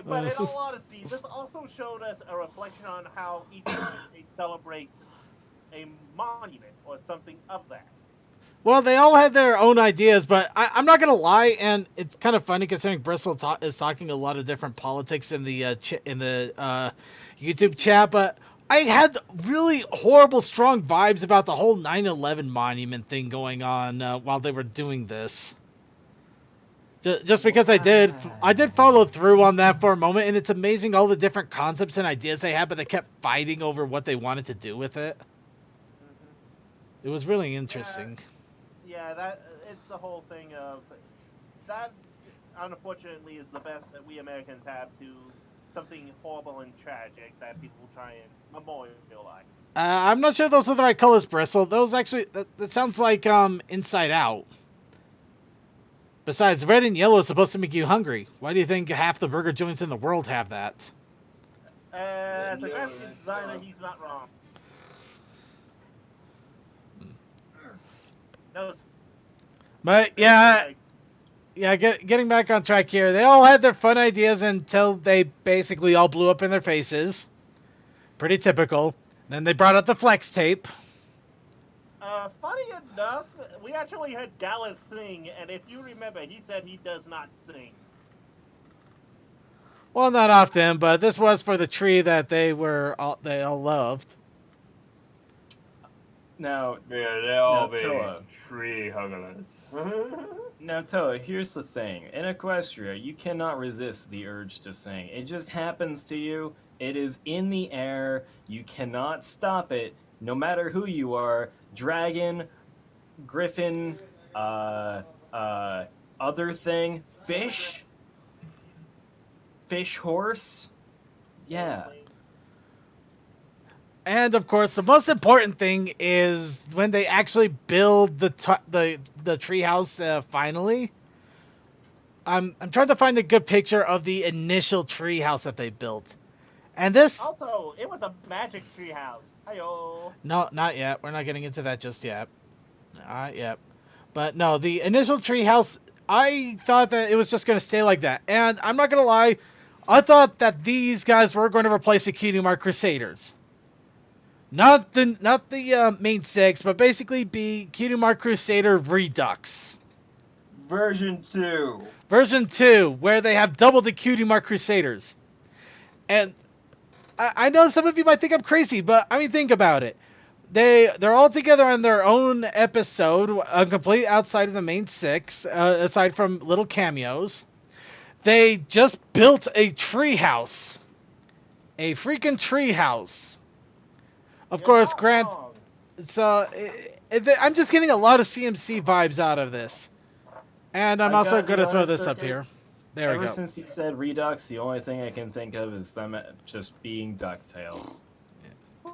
but in all honesty, this also showed us a reflection on how each state celebrates a monument or something of that. Well, they all had their own ideas, but I'm not gonna lie, and it's kind of funny considering Bristol is talking a lot of different politics in the YouTube chat. But I had really horrible, strong vibes about the whole 9/11 monument thing going on while they were doing this. Just because I did follow through on that for a moment, and it's amazing all the different concepts and ideas they had, but they kept fighting over what they wanted to do with it. It was really interesting. Yeah, that it's the whole thing of that. Unfortunately, is the best that we Americans have to something horrible and tragic that people try and memorialize. I'm not sure those are the right colors, Bristle. Those actually that sounds like Inside Out. Besides, red and yellow is supposed to make you hungry. Why do you think half the burger joints in the world have that? As a graphic designer, he's not wrong. No. But getting back on track here. They all had their fun ideas until they basically all blew up in their faces. Pretty typical. Then they brought out the flex tape. Funny enough, we actually had Gallus sing, and if you remember, he said he does not sing. Well, not often, but this was for the tree that they all loved. Now, Yeah, they all be Toa. tree hugglers. Now, Toa, here's the thing. In Equestria, you cannot resist the urge to sing. It just happens to you. It is in the air. You cannot stop it, no matter who you are. Dragon, griffin, other thing, fish, horse. Yeah. And of course, the most important thing is when they actually build the treehouse finally. I'm trying to find a good picture of the initial treehouse that they built, and this. Also, it was a magic treehouse. Hi-yo. No, not yet. We're not getting into that just yet. Not yet. But no, the initial treehouse. I thought that it was just going to stay like that, and I'm not going to lie. I thought that these guys were going to replace the Cutie Mark Crusaders. Not the main six, but basically be Cutie Mark Crusader Redux. Version 2. Version 2, where they have double the Cutie Mark Crusaders. And I know some of you might think I'm crazy, but I mean, think about it. They're all together on their own episode, complete outside of the main six, aside from little cameos. They just built a treehouse. A freaking treehouse. Of course, Grant. So I'm just getting a lot of CMC vibes out of this, and I'm also going to throw this up here. There we go. Ever since you said Redux, the only thing I can think of is them just being DuckTales.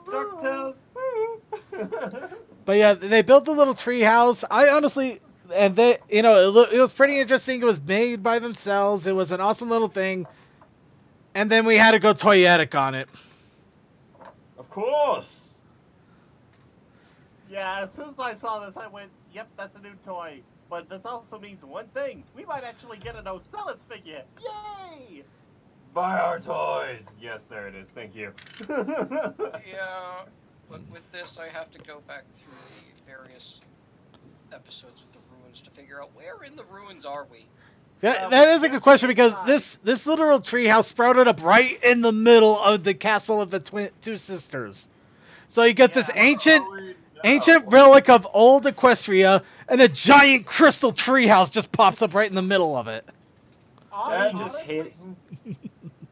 DuckTales. But yeah, they built a little treehouse. I honestly, and they, it was pretty interesting. It was made by themselves. It was an awesome little thing, and then we had to go toyetic on it. Of course. Yeah, as soon as I saw this, I went, yep, that's a new toy. But this also means one thing. We might actually get an Ocellus figure. Yay! Buy our toys. Yes, there it is. Thank you. Yeah, but with this, I have to go back through the various episodes with the ruins to figure out where in the ruins are we. That is a good question, because this literal treehouse sprouted up right in the middle of the castle of the two sisters. So you get this ancient relic of old Equestria, and a giant crystal treehouse just pops up right in the middle of it.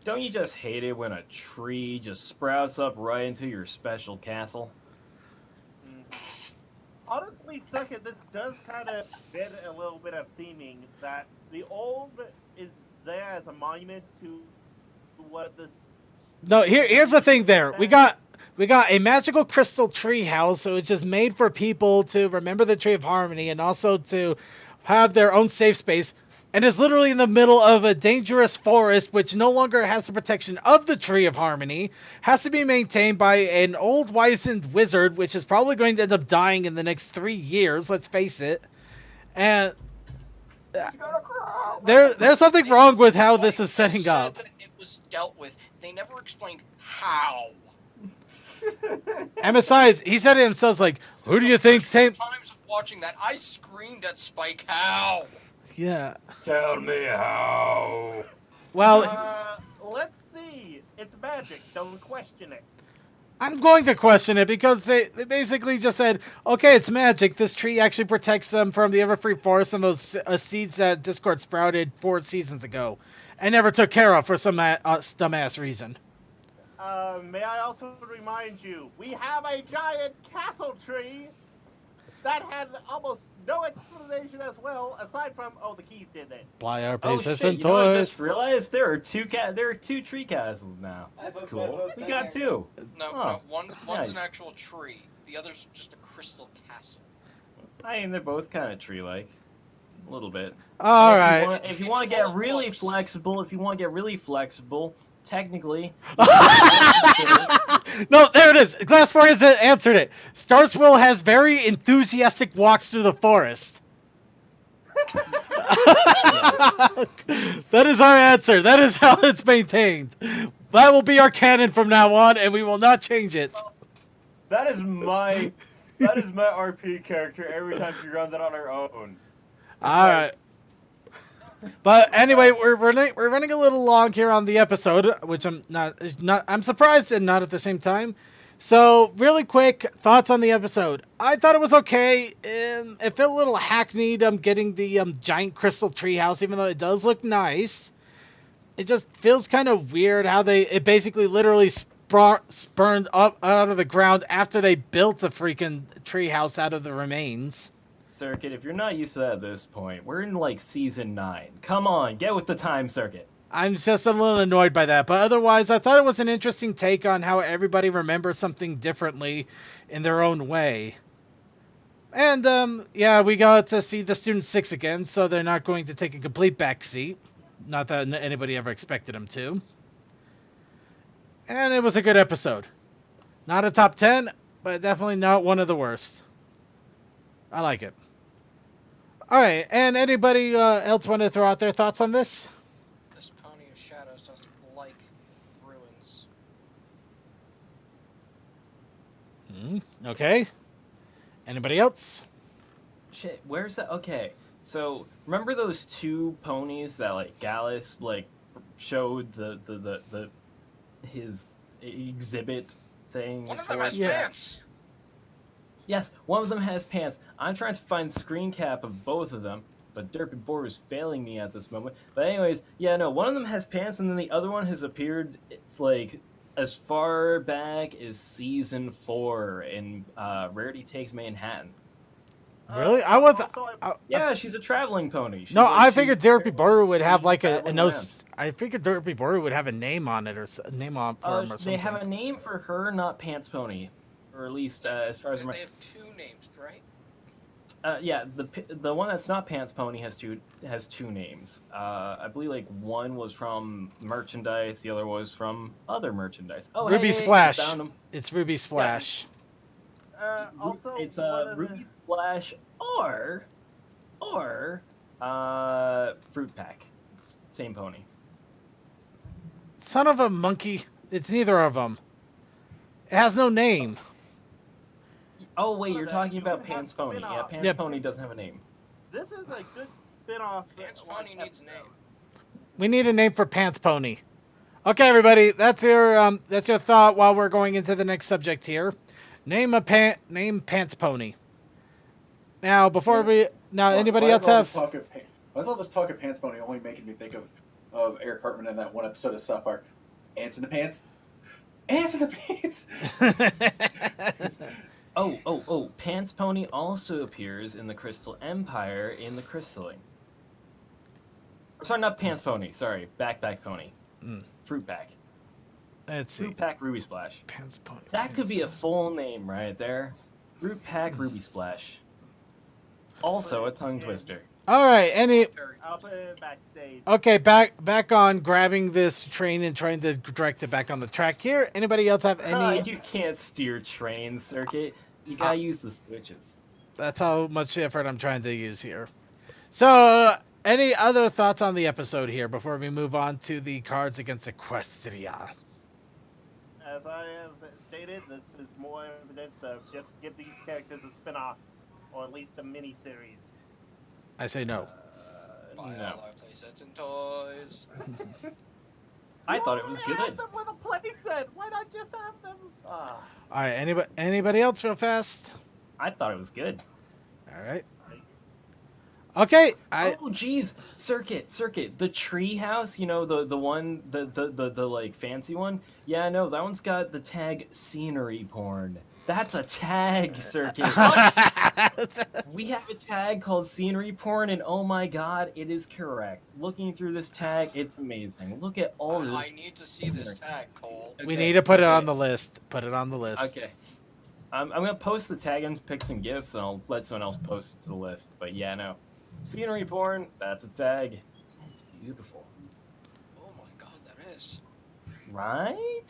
Don't you just hate it when a tree just sprouts up right into your special castle? Honestly, second, this does kind of fit a little bit of theming that the old is there as a monument to what this. No, here's the thing. There, we got a magical crystal treehouse, so it's just made for people to remember the Tree of Harmony and also to have their own safe space. And is literally in the middle of a dangerous forest, which no longer has the protection of the Tree of Harmony. Has to be maintained by an old wizened wizard, which is probably going to end up dying in the next 3 years. Let's face it. And there's something wrong with how this is setting up. That it was dealt with. They never explained how. And besides, he said it himself, like, who do you think times of watching that, I screamed at Spike, how? Yeah. Tell me how. Well, let's see. It's magic. Don't question it. I'm going to question it, because they basically just said, okay, it's magic. This tree actually protects them from the Everfree Forest and those seeds that Discord sprouted 4 seasons ago and never took care of for some dumbass reason. May I also remind you, we have a giant castle tree that had almost no explanation as well, aside from, the keys did it. Buy our Oh pieces shit! and You know what I toys. just realized there are two tree castles now. That's cool. We got 2. No, one's an actual tree. The other's just a crystal castle. I mean, they're both kind of tree-like, a little bit. All And right. If you want to get really flexible, technically. No, there it is. Glassfire has answered it. Starswill has very enthusiastic walks through the forest. That is our answer. That is how it's maintained. That will be our canon from now on, and we will not change it. That is my RP character every time she runs it on her own. All right. But anyway, we're running a little long here on the episode, which I'm surprised and not at the same time. So, really quick thoughts on the episode. I thought it was okay, and it felt a little hackneyed. Getting the giant crystal treehouse, even though it does look nice. It just feels kind of weird how it basically literally spurned up out of the ground after they built a freaking treehouse out of the remains. Circuit, if you're not used to that at this point, we're in like season 9. Come on, get with the time, Circuit. I'm just a little annoyed by that, but otherwise I thought it was an interesting take on how everybody remembers something differently in their own way. And yeah, we got to see the Student 6 again, so they're not going to take a complete backseat. Not that anybody ever expected them to. And it was a good episode. Not a top 10, but definitely not one of the worst. I like it. Alright, and anybody else want to throw out their thoughts on this? This Pony of Shadows doesn't like ruins. Okay. Anybody else? Shit, where's that? Okay, so remember those 2 ponies that like Gallus like showed his exhibit thing? One of them for? has Yeah. pants. Yes, one of them has pants. I'm trying to find screen cap of both of them, but Derpy Boar is failing me at this moment. But anyways, yeah, no, one of them has pants, and then the other one has appeared, it's like, as far back as Season 4 in Rarity Takes Manhattan. Really? Yeah, she's a traveling pony. She's No, like- I she's figured Derpy Boru would have like a traveling no. around. I figured Derpy Boru would have a name on it or a name on for him or something. They have a name for her, not Pants Pony. Or at least, as far as They I'm... have 2 names, right? Yeah, the one that's not Pants Pony has two names. I believe like one was from merchandise, the other was from other merchandise. Oh, Ruby hey, Splash. found 'em. It's Ruby Splash. Also, It's one of Ruby Splash or Fruit Pack. It's same pony. Son of a monkey. It's neither of them. It has no name. Oh wait, you're that talking you about can have Pants Pony. Yeah, spin-off. Pants Yep. Pony doesn't have a name. This is a good spin-off. Pants Pony needs a name. We need a name for Pants Pony. Okay, everybody, that's your thought while we're going into the next subject here. Name Pants Pony. Now, before anybody else have? Why is all this talk of Pants Pony only making me think of Eric Hartman in that one episode of South Park? Ants in the Pants? Ants in the Pants! Oh, Pants Pony also appears in the Crystal Empire in the Crystalling. Sorry, not Pants Pony, sorry, Backpack Pony. Fruit Pack. Let's see. Fruit Pack Ruby Splash. Pants Pony. That could be a full name right there. Fruit Pack Ruby Splash. Also a tongue twister. All right. I'll put it backstage. Okay, back on grabbing this train and trying to direct it back on the track here. Anybody else have any? You can't steer train, Circuit. You gotta use the switches. That's how much effort I'm trying to use here. So, any other thoughts on the episode here before we move on to the Cards Against Equestria? As I have stated, this is more evidence of just give these characters a spin-off, or at least a mini-series. I say no. Buy No. all our playsets and toys. I thought it was You have good. them with a playset. Why not just have them? All right. Anybody else real fast? I thought it was good. All right. Okay. Oh geez, Circuit, the tree house, you know, the one, the like fancy one. Yeah, no, that one's got the tag scenery porn. That's a tag, Circuit. We have a tag called scenery porn, and oh my god, it is correct. Looking through this tag, it's amazing. Look at all this. I need to see this tag, Cole. We Okay, need to put it okay. on the list. Put it on the list. Okay. I'm gonna post the tag and pics and gifs, and I'll let someone else post it to the list. But yeah, no. Scenery porn, that's a tag. It's beautiful. Oh my god, that is. Right?